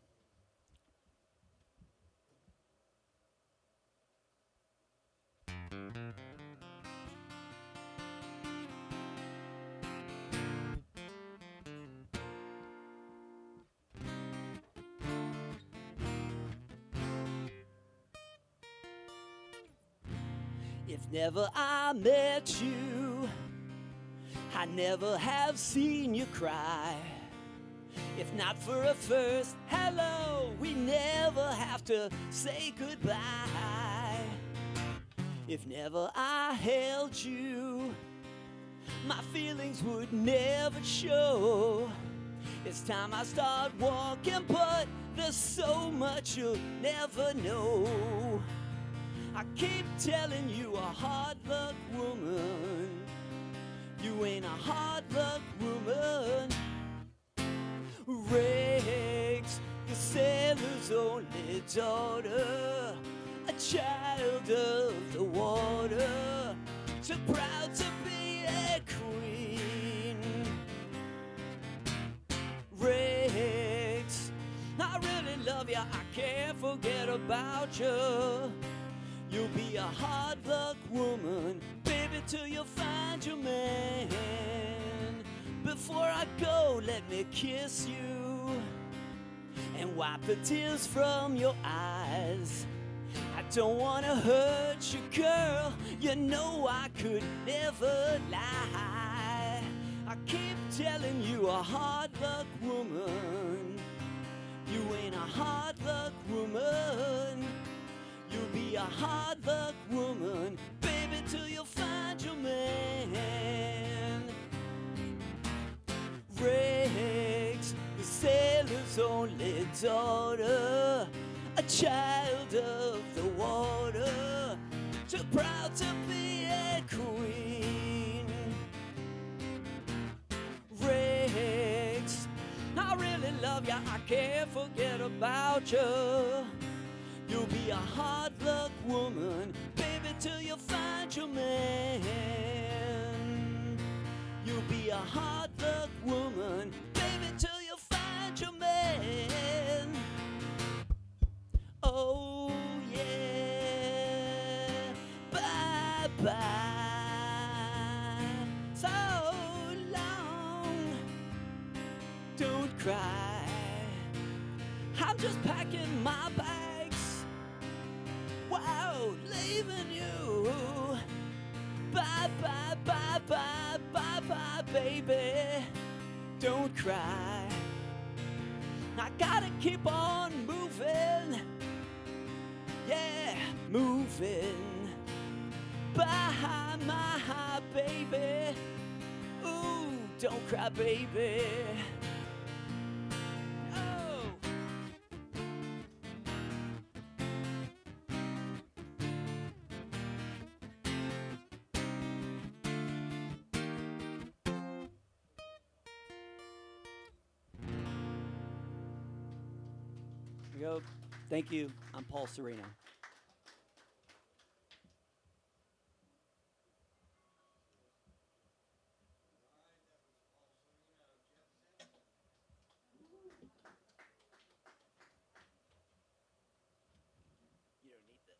If never I met you, I never have seen you cry. If not for a first hello, we never have to say goodbye. If never I held you, my feelings would never show. It's time I start walking, but there's so much you'll never know. I keep telling you a hard luck woman, you ain't a hard luck woman. Rex, the sailor's only daughter, a child of the water, so proud to be a queen. Rex, I really love you, I can't forget about you. You'll be a hard luck woman, baby, till you find your man. Before I go, let me kiss you and wipe the tears from your eyes. I don't wanna hurt you, girl, you know I could never lie. I keep telling you a hard luck woman, you ain't a hard luck woman. You'll be a hard luck woman, baby, till you find your man. Rex, the sailor's only daughter, a child of the water, too proud to be a queen. Rex, I really love you, I can't forget about you. You'll be a hard luck woman, baby, till you find your man. You'll be a hard luck woman, baby, till you find your man. Oh yeah, bye-bye. So long, don't cry, I'm just packing my bags. Wow, leaving you. Bye, bye, bye, bye, bye, bye, baby. Don't cry. I gotta keep on moving. Yeah, moving. Bye, my baby. Ooh, don't cry, baby. Oh. Here we go. Thank you. I'm Paul Sereno. You don't need this.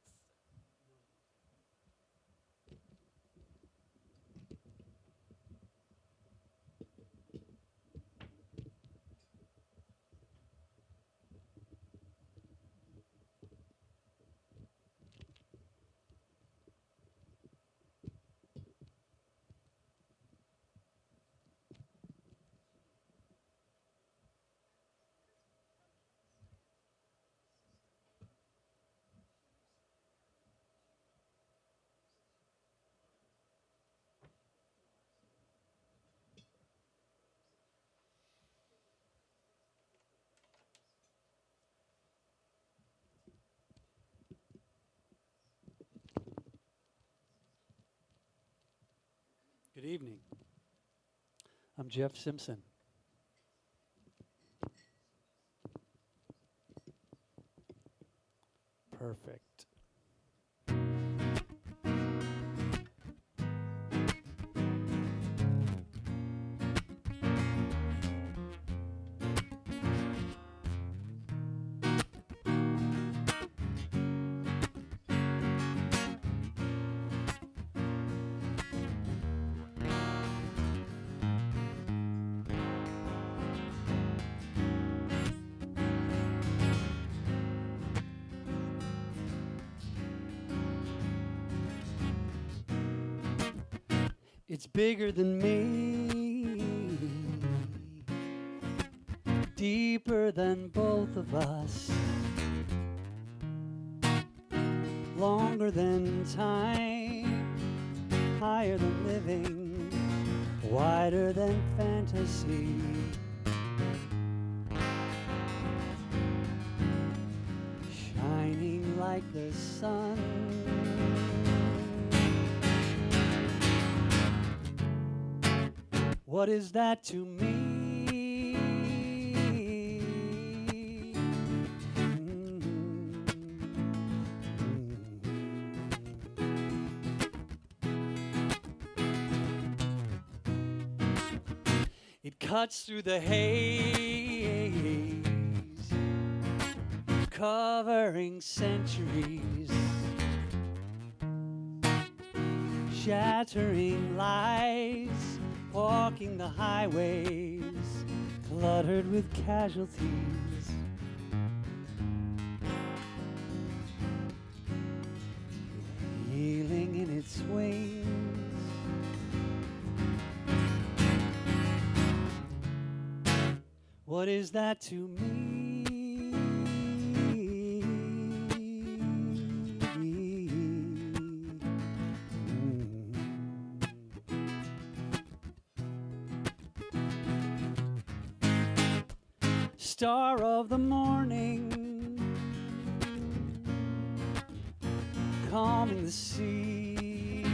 Good evening. I'm Jeff Simpson. Perfect. It's bigger than me, deeper than both of us, longer than time, higher than living, wider than fantasy. Shining like the sun. What is that to me? It cuts through the haze, covering centuries, shattering lies, walking the highways, cluttered with casualties. Healing in its wings. What is that to me? Star of the morning, calming the sea,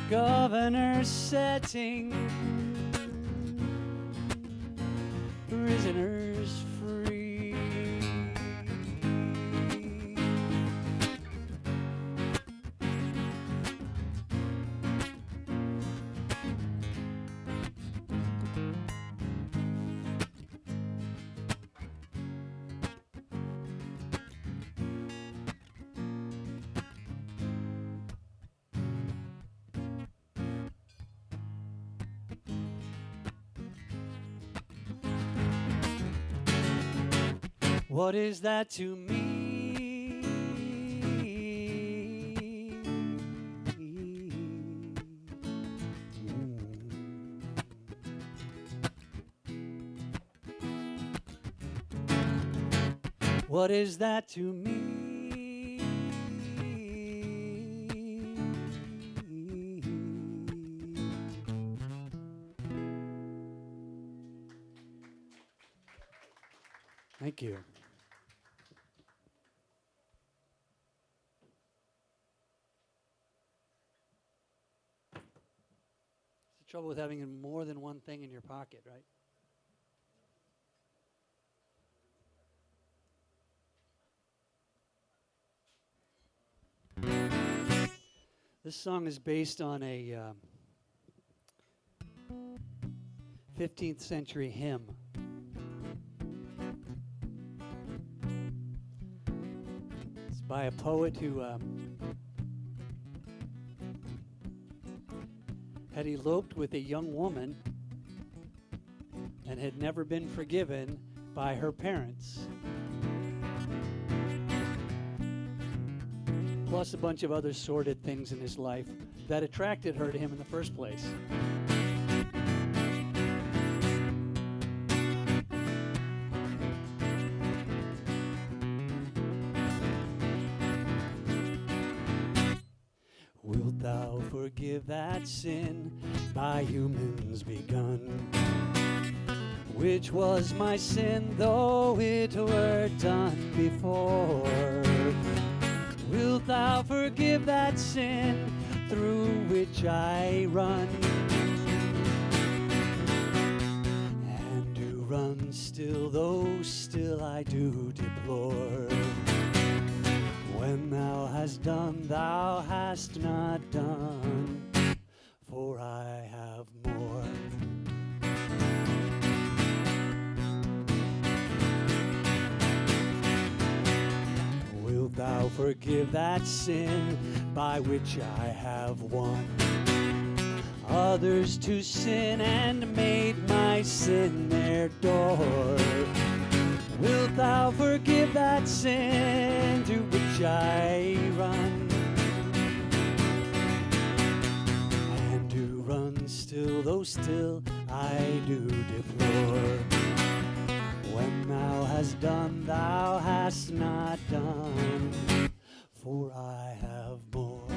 governor setting prisoners free. What is that to me? What is that to me? Thank you. It's the trouble with having more than one thing in your pocket, right? This song is based on a 15th century hymn. It's by a poet who had eloped with a young woman and had never been forgiven by her parents. Plus a bunch of other sordid things in his life that attracted her to him in the first place. Wilt thou forgive that sin by humans begun? Which was my sin, though it were done before? Wilt thou forgive that sin through which I run? And do run still, though still I do deplore. When thou hast done, thou hast not done, for I have more. Wilt thou forgive that sin by which I have won others to sin and made my sin their door? Wilt thou forgive that sin through which I run? Still, though still, I do deplore. When thou hast done, thou hast not done, for I have more.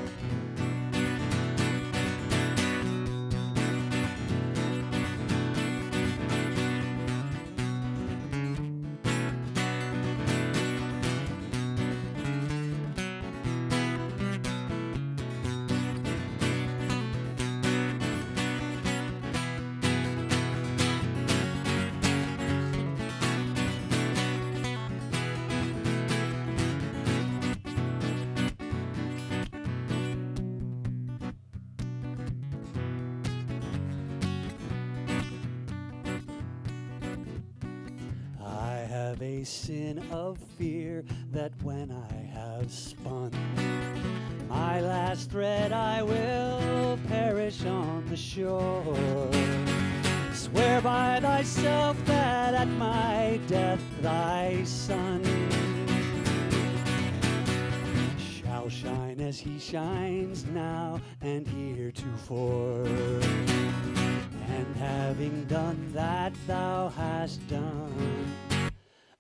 I have a sin of fear that when I have spun my last thread, I will perish on the shore. Swear by thyself that at my death thy sun shall shine as he shines now and heretofore. And having done that thou hast done,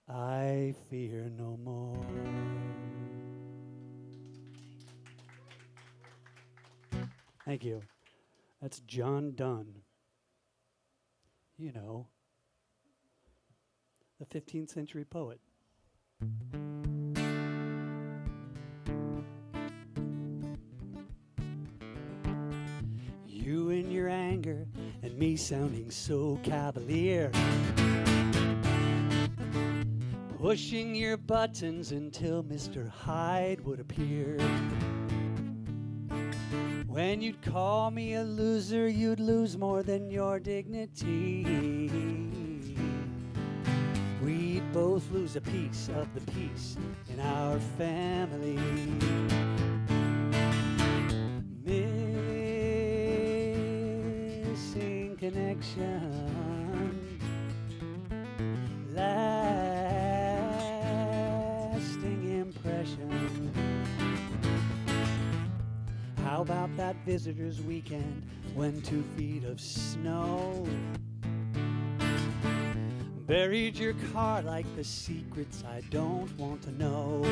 I fear no more. Thank you. That's John Donne. You know, the 15th century poet. You in your anger and me sounding so cavalier, pushing your buttons until Mr. Hyde would appear. When you'd call me a loser, you'd lose more than your dignity. We'd both lose a piece of the peace in our family. Missing connection, lasting impression. How about that visitor's weekend when 2 feet of snow buried your car like the secrets I don't want to know?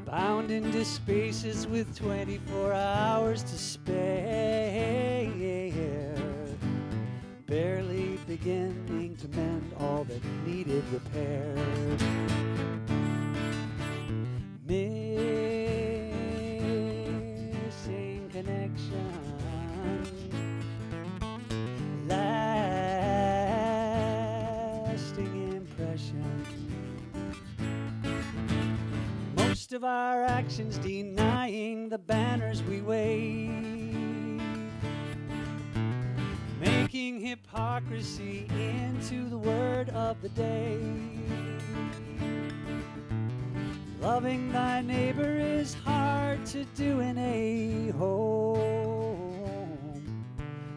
Bound into spaces with 24 hours to spare, barely beginning to mend all that needed repair. Missing connection, lasting impression. Most of our actions denying the banners we wave, making hypocrisy into the word of the day. Loving thy neighbor is hard to do in a home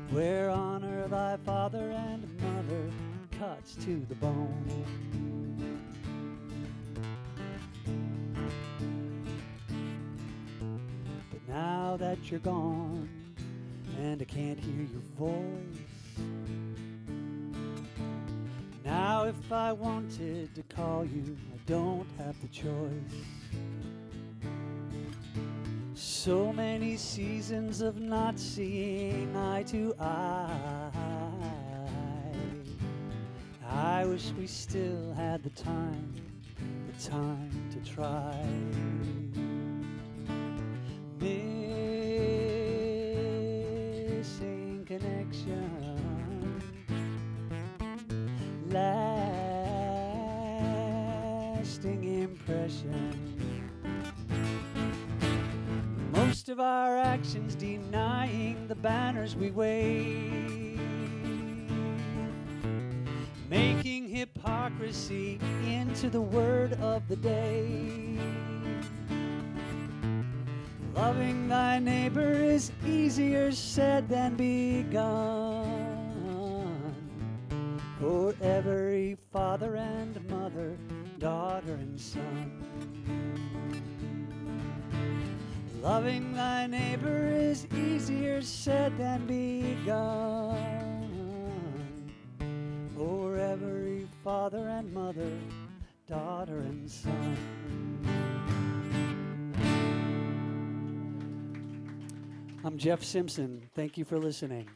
where honor thy father and mother cuts to the bone. But now that you're gone and I can't hear your voice, now if I wanted to call you, I don't have the choice. So many seasons of not seeing eye to eye. I wish we still had the time to try. Missing connection, lasting impression. Most of our actions denying the banners we wave, making hypocrisy into the word of the day. Loving thy neighbor is easier said than begun. For every father and mother, daughter and son, Loving thy neighbor is easier said than begun. For every father and mother, daughter and son. I'm Jeff Simpson. Thank you for listening.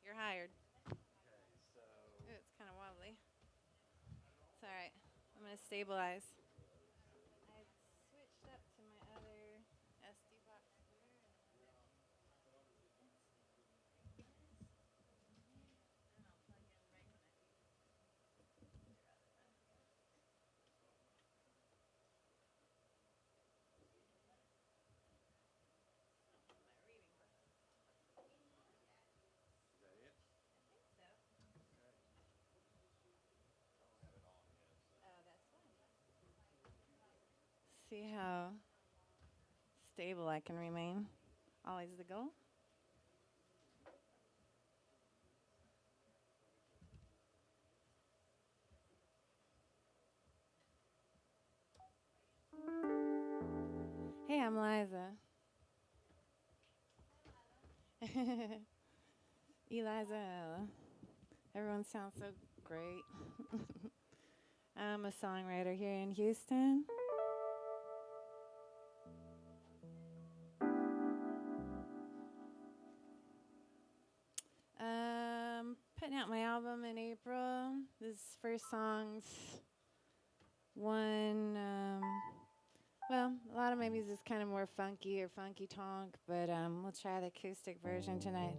You're hired. Ooh, it's kind of wobbly. It's all right. I'm going to stabilize. I switched up to my other SD box here. See how stable I can remain. Always the goal. Hey, I'm Liza. Eliza. Everyone sounds so great. I'm a songwriter here in Houston. Putting out my album in April. This first song's one, well, a lot of my music's kind of more funky or funky tonk, but we'll try the acoustic version tonight.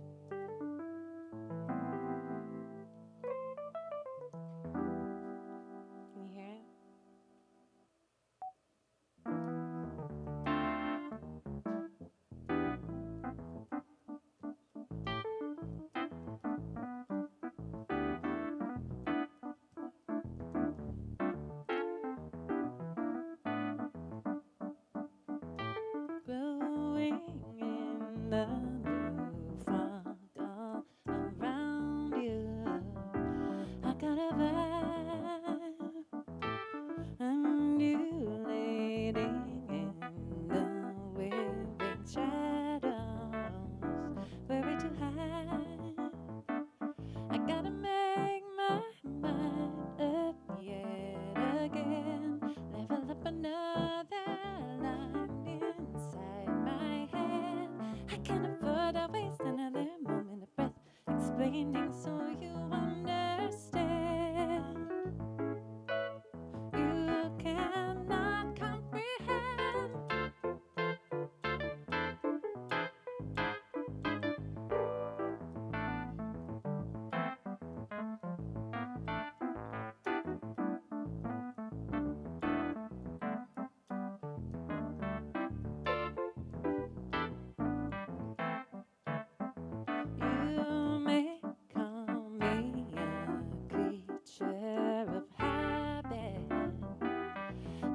Can you hear it? Glowing in the blue fog all around you. I got a vibe, undulating in the waving shadows. Were we too high? I gotta make my mind up yet again. Level up another line inside my head. I can't afford to waste another moment of breath explaining so you understand. You cannot comprehend. You may call me a creature of habit,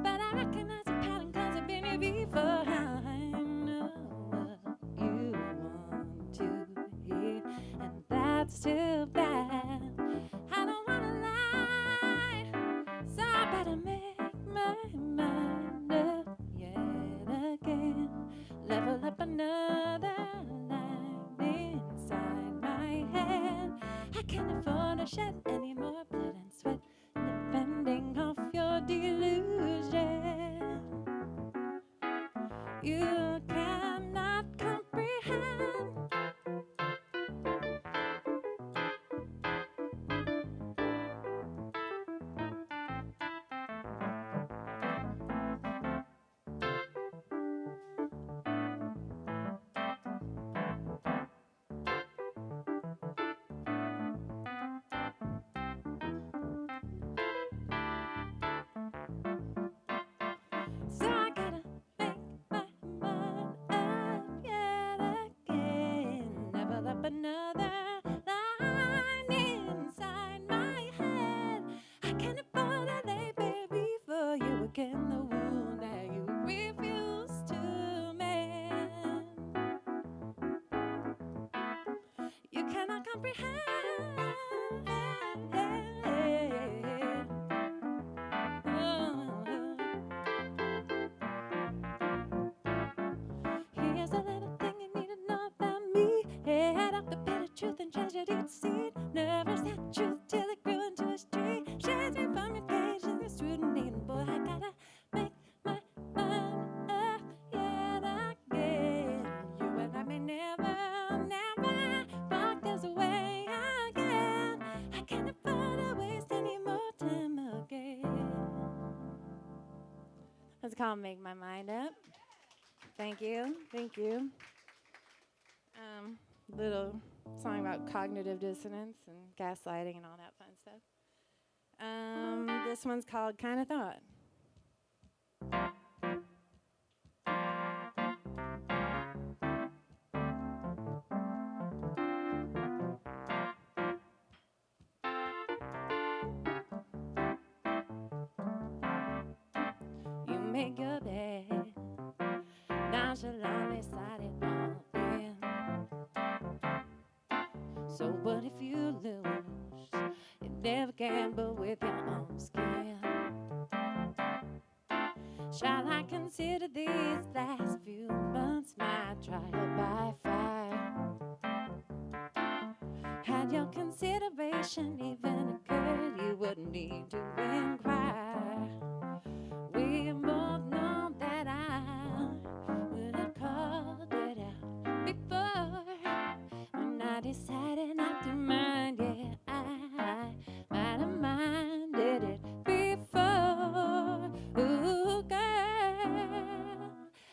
but I recognize a pattern 'cause I've been here before. I know what you want to hear, and that's too bad. I don't wanna lie, so I better make my mind up yet again. Level up another line inside my head. I can't afford to shed any more blood and sweat, depending off your delusion. You cannot comprehend. another line inside my head. I can't afford to lay bare before you again the wound that you refuse to mend. You cannot comprehend. Here's a little thing you need to know about me. Head up the bed of truth and treasure deep seed. Never that truth till it grew into a tree. Shades me from your pages and scrutiny. And boy, I gotta make my mind up yet again. You and I may never, never walk this way again. I can't afford to waste any more time again. That's called Make My Mind Up. Thank you. Thank you. Little song about cognitive dissonance and gaslighting and all that fun stuff. This one's called Kinda Thought. You make your bed, nonchalantly slide it all in. So what if you lose? You never gamble with your own skin. Shall I consider these last few months my trial by fire? Had your consideration even occurred, you wouldn't need to inquire. We both know that I would have called it out before. When I decided not to mind, yeah, I might have minded it before. Ooh, girl,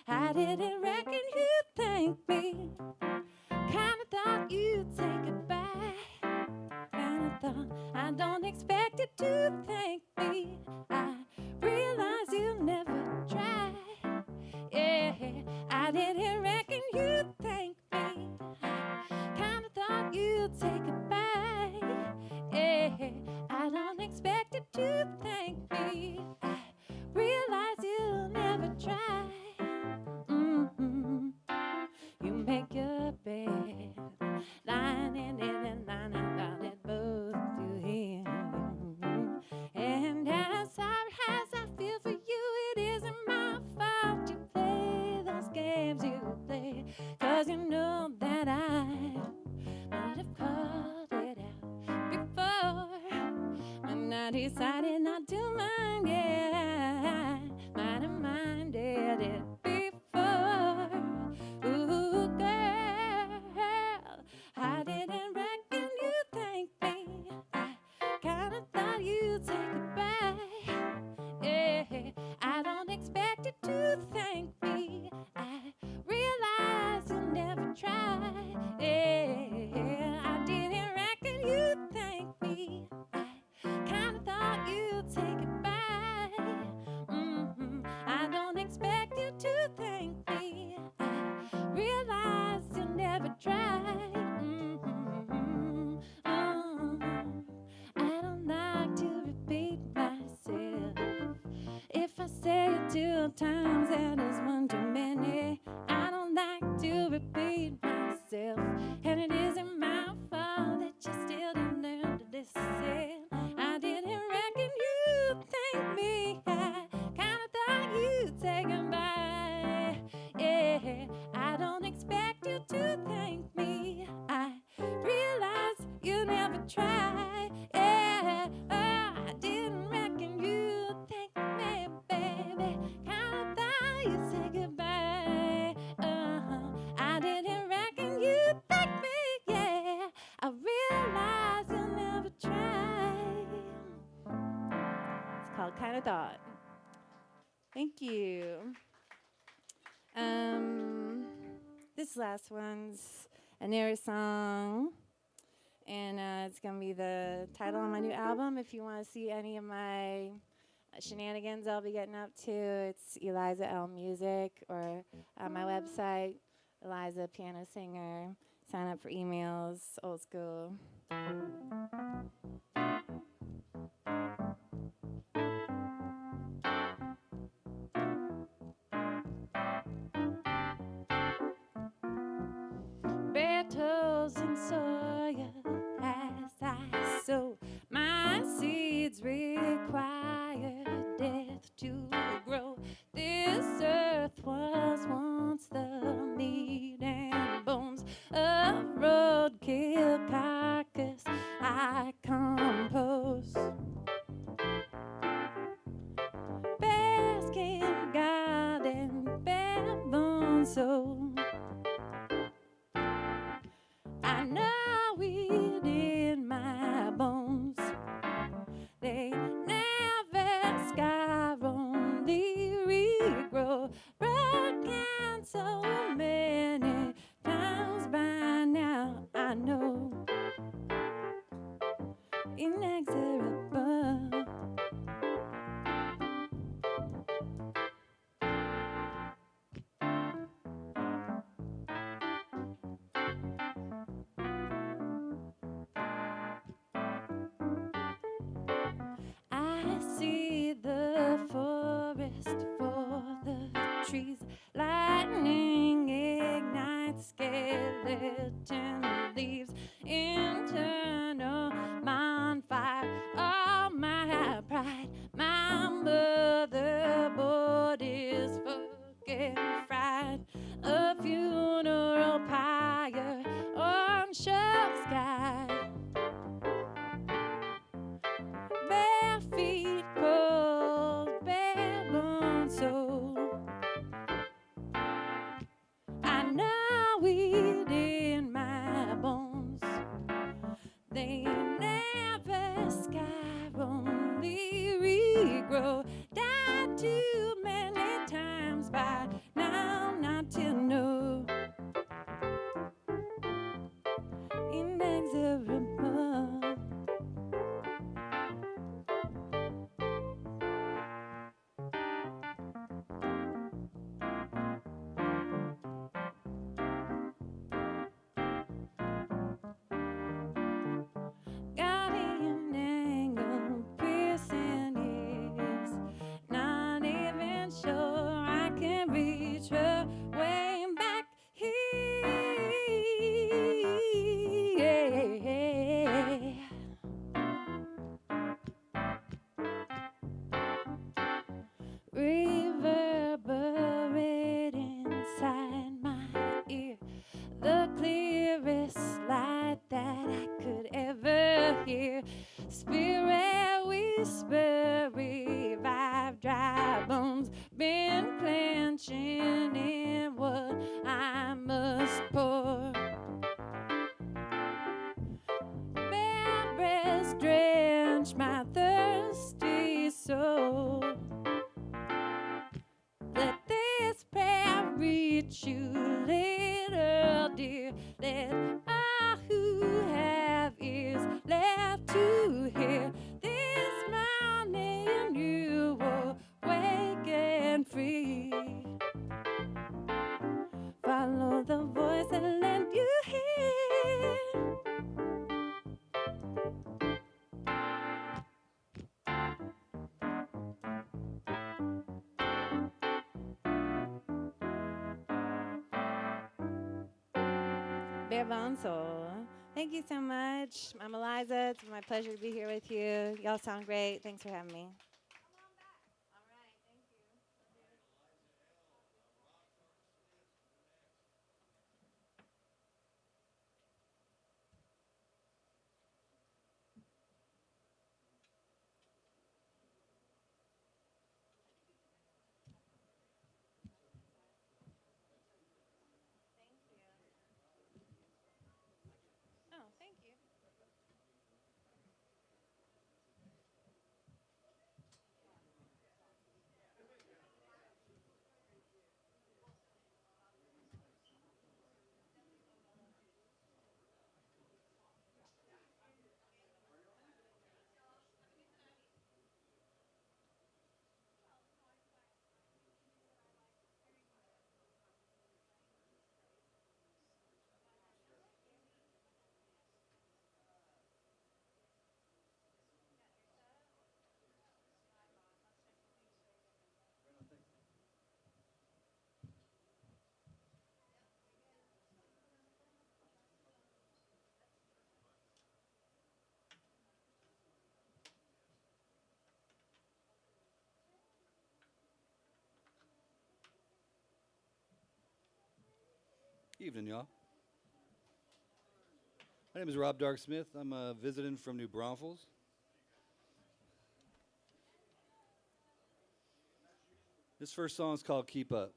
I didn't reckon you'd thank me. Kinda thought you'd say goodbye. Kinda thought I don't expect you to thank me. I realize you'll never try. Yeah, I didn't reckon you'd thank me. Kinda thought you'd say goodbye. Yeah, I don't expect you to thank me. I realize you'll never try. You make your bed, lying in it and lying about it both to him. And as sorry as I feel for you, it isn't my fault you play those games you play. 'Cause you know that I would have called it out before. When I decided not to mind, yeah, I might have minded it before. Ooh, girl, I didn't reckon you'd thank me. I kinda thought you'd say goodbye. Yeah, I don't expect you to thank me. I realize you'll never try. Yeah, I didn't reckon you'd thank me. I kinda thought you'd say goodbye. I don't expect you to thank me. I realize you'll never try. I don't like to repeat myself. If I say it 2 times, that is one too many. I don't like to repeat myself, and it isn't my fault that you still didn't learn to listen. I didn't reckon you'd thank me. I kinda thought you'd say goodbye. Yeah, I don't expect you to thank me. I realize you never try. Yeah, I didn't reckon you'd thank me, baby. Kinda thought you'd say goodbye. I didn't reckon you'd thank me. Yeah, I realize you'll never try. It's called Kinda Thought. Thank you. This last one's a Neri song, and it's gonna be the title of my new album. If you want to see any of my shenanigans I'll be getting up to, it's Eliza L Music, or my website, Eliza Piano Singer. Sign up for emails, old school. Bare toes and soil as I sow. My seeds require death to grow. This earth was once the meat and bones of roadkill carcass I compose. Bare skin garden, bare bone soul. I know it in my bones. They never scar, only regrow. Broken so many times by now, I know. Inexorable. I see the forest for the trees. Lightning ignites skeleton leaves. Internal bonfire, all my pride. My motherboard is fucking fried. A funeral pyre on short sky. Bare feet, cold, bare bone soul. I know it in my bones. They never scar, only regrow. Died too many times by now not to know. Inexorable. Guardian angle, piercing ears. Not even sure I can reach her way back here. Reverberate inside my ear. The clearest light that I could ever hear. Spirit whisper, revive dry bones. Been clenching in what I must pour. Bare breast drench my thirsty soul. Let this prayer reach you, little dear. Let all who have ears left to hear this morning you awake and free. Follow the voice that lent you here. Bare Bone Soul. Thank you so much. I'm Eliza. It's my pleasure to be here with you. Y'all sound great. Thanks for having me. Oh, thank you. Evening, y'all. My name is Rob Dark Smith. I'm visiting from New Braunfels. This first song is called Keep Up.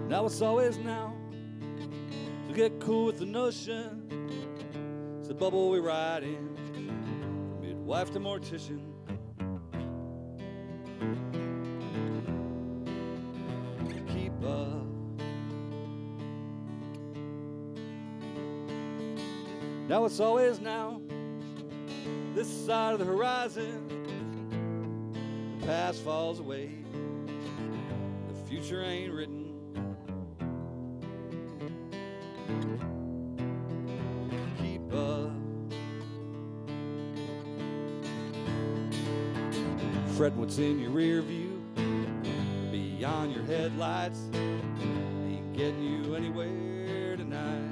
Now it's always now to get cool with the notion. It's the bubble we ride in, from midwife to mortician. Keep up. Now it's always now, this side of the horizon. The past falls away, the future ain't written. Keep up. Fret what's in your rear view, beyond your headlights, ain't getting you anywhere tonight.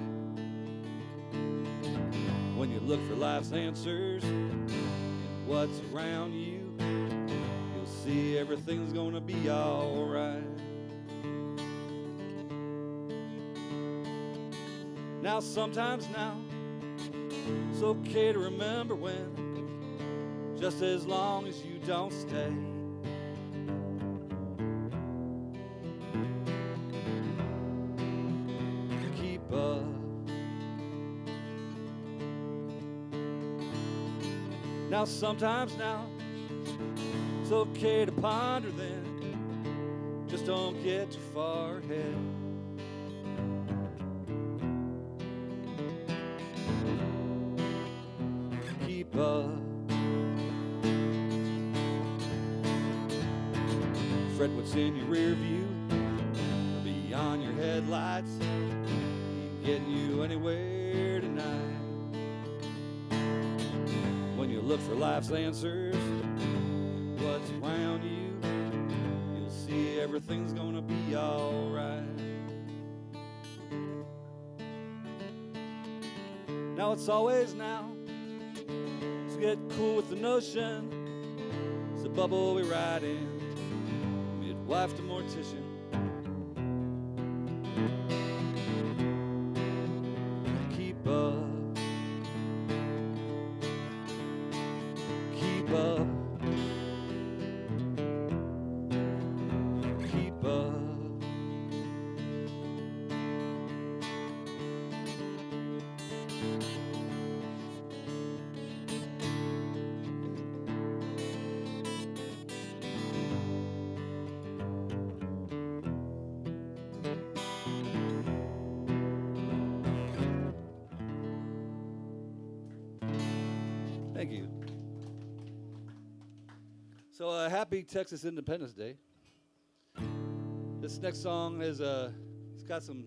When you look for life's answers in what's around you, you'll see everything's gonna be alright. Now sometimes now, it's okay to remember when, just as long as you don't stay. Keep up. Now sometimes now, it's okay to ponder then, just don't get too far ahead. Keep up. Fret what's in your rear view, or beyond your headlights, ain't getting you anywhere tonight. When you look for life's answers in what's around you, you'll see everything's gonna be alright. Now it's always now, so get cool with the notion. It's the bubble we ride in, midwife to mortician. Keep up. Keep up. Keep up. Thank you. So happy Texas Independence Day. This next song is it's got some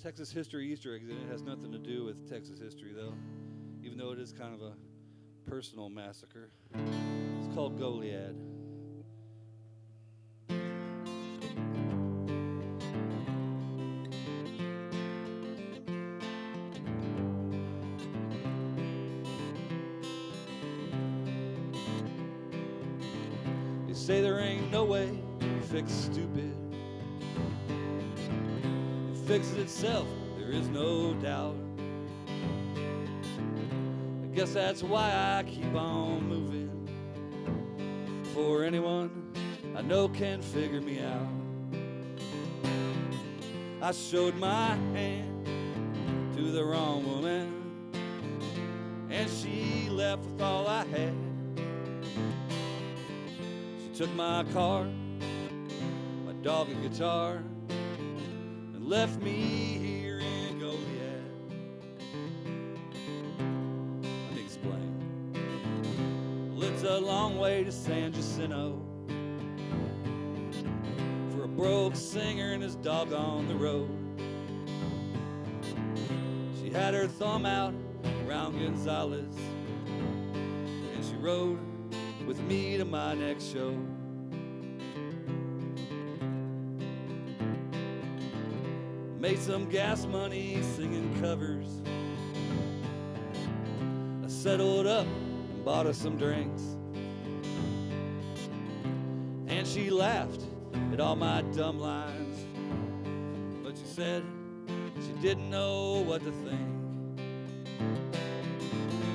Texas history Easter eggs in it. It has nothing to do with Texas history though, even though it is kind of a personal massacre. It's called Goliad. They say there ain't no way to fix stupid. It fixes itself, there is no doubt. I guess that's why I keep on moving. For anyone I know can figure me out. I showed my hand to the wrong woman, and she left with all I had. Took my car, my dog and guitar, and left me here in Goliad. Let me explain. Well, it's a long way to San Jacinto for a broke singer and his dog on the road. She had her thumb out around Gonzales, rode with me to my next show. Made some gas money singing covers. I settled up and bought us some drinks. And she laughed at all my dumb lines, but she said she didn't know what to think.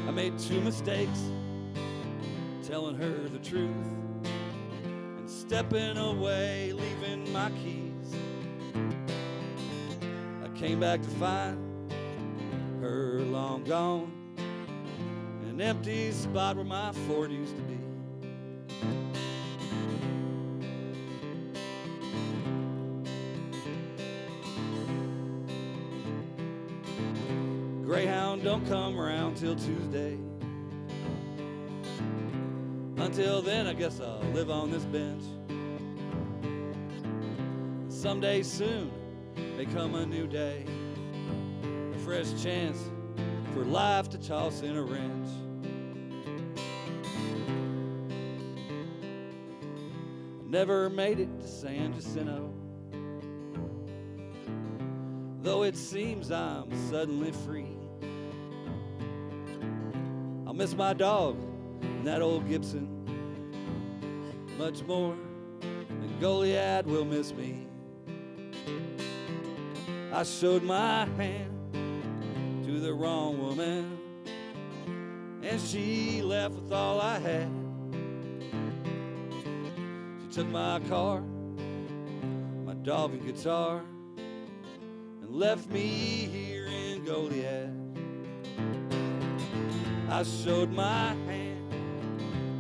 I made 2 mistakes, telling her the truth and stepping away, leaving my keys. I came back to find her long gone, an empty spot where my Ford used to be. Greyhound don't come around till Tuesday. Until then, I guess I'll live on this bench. Someday soon may come a new day, a fresh chance for life to toss in a wrench. Never made it to San Jacinto, though it seems I'm suddenly free. I'll miss my dog and that old Gibson much more than Goliad will miss me. I showed my hand to the wrong woman, and she left with all I had. She took my car, my dog and guitar, and left me here in Goliad. I showed my hand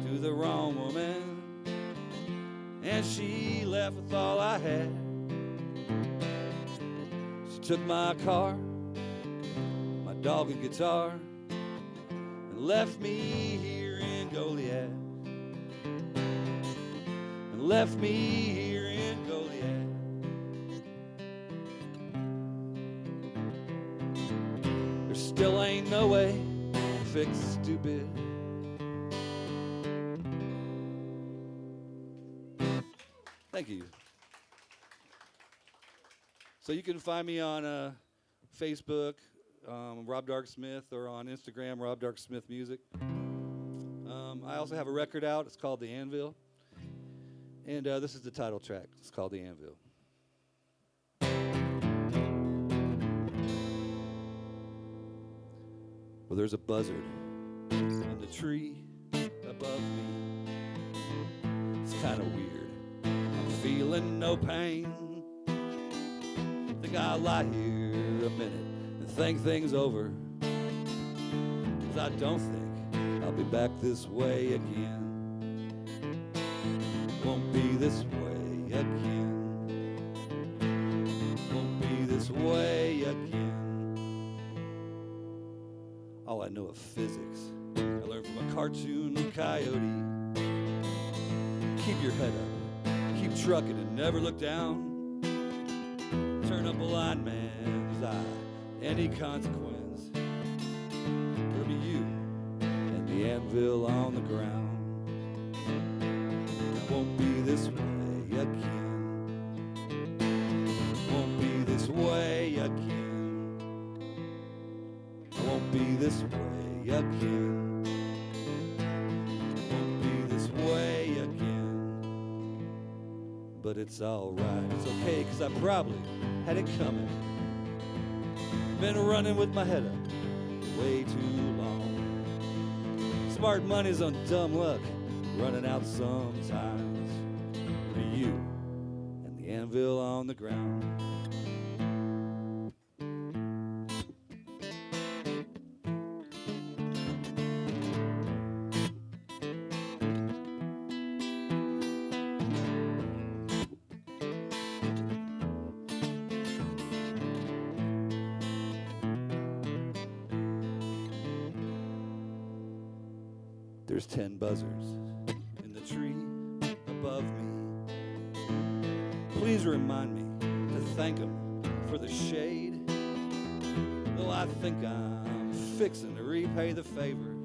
to the wrong woman, and she left with all I had. She took my car, my dog and guitar, and left me here in Goliad. And left me here in Goliad. There still ain't no way to fix stupid. Thank you. So you can find me on Facebook, Rob Dark Smith, or on Instagram, Rob Dark Smith Music. I also have a record out. It's called The Anvil. And this is the title track. It's called The Anvil. Well, there's a buzzard in the tree above me. It's kind of weird. I'm feeling no pain. Think I'll lie here a minute and think things over, 'cause I don't think I'll be back this way again. Won't be this way again. Won't be this way again. All I know of physics I learned from a cartoon coyote. Keep your head up, keep trucking and never look down. Turn a blind man's eye, any consequence. It'll be you and the anvil on the ground. It won't be this way again. Won't be this way again. Won't be this way again. Won't be this way again. But it's alright, it's okay, 'cause I probably had it coming. Been running with my head up way too long. Smart money's on dumb luck, running out sometimes. For you and the anvil on the ground. There's 10 buzzards in the tree above me. Please remind me to thank them for the shade. Though I think I'm fixing to repay the favor.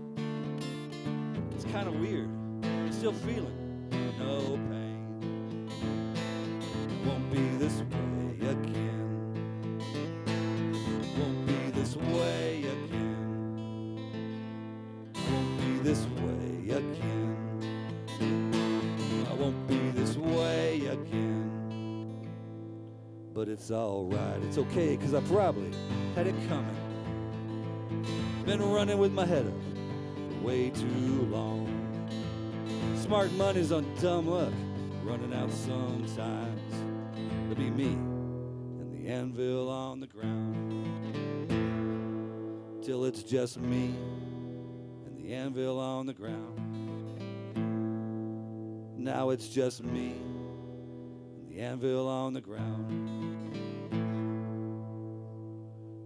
It's kind of weird. I'm still feeling no pain. Won't be this way again. Won't be this way again. Won't be this way again. I won't be this way again. But it's alright, it's okay, 'cause I probably had it coming. Been running with my head up for way too long. Smart money's on dumb luck, running out sometimes. To be me and the anvil on the ground. Till it's just me and the anvil on the ground. Now it's just me and the anvil on the ground.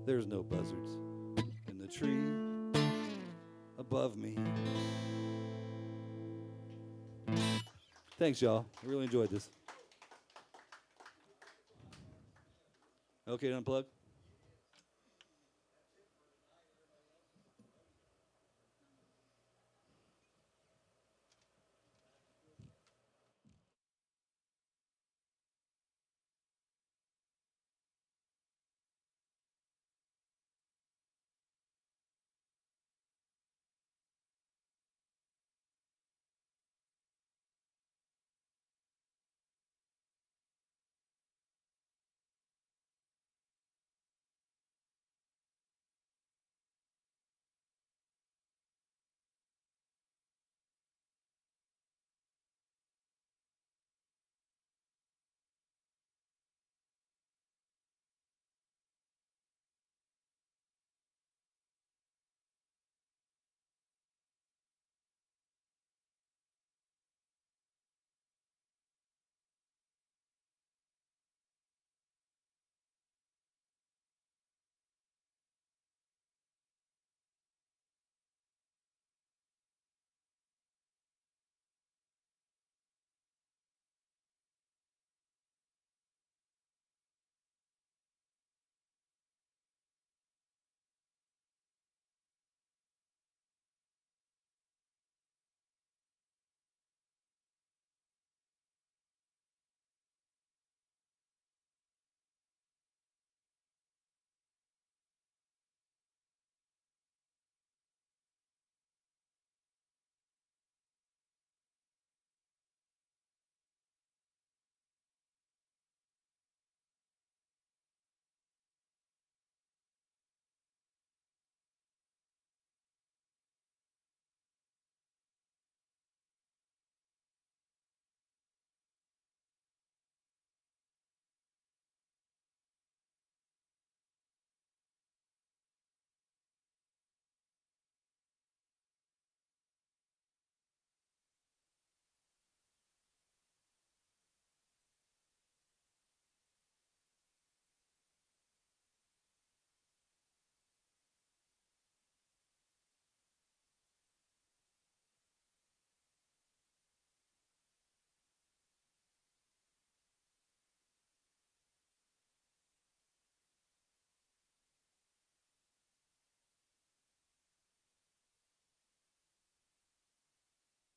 There's no buzzards in the tree above me. Thanks, y'all. I really enjoyed this. Okay to unplug?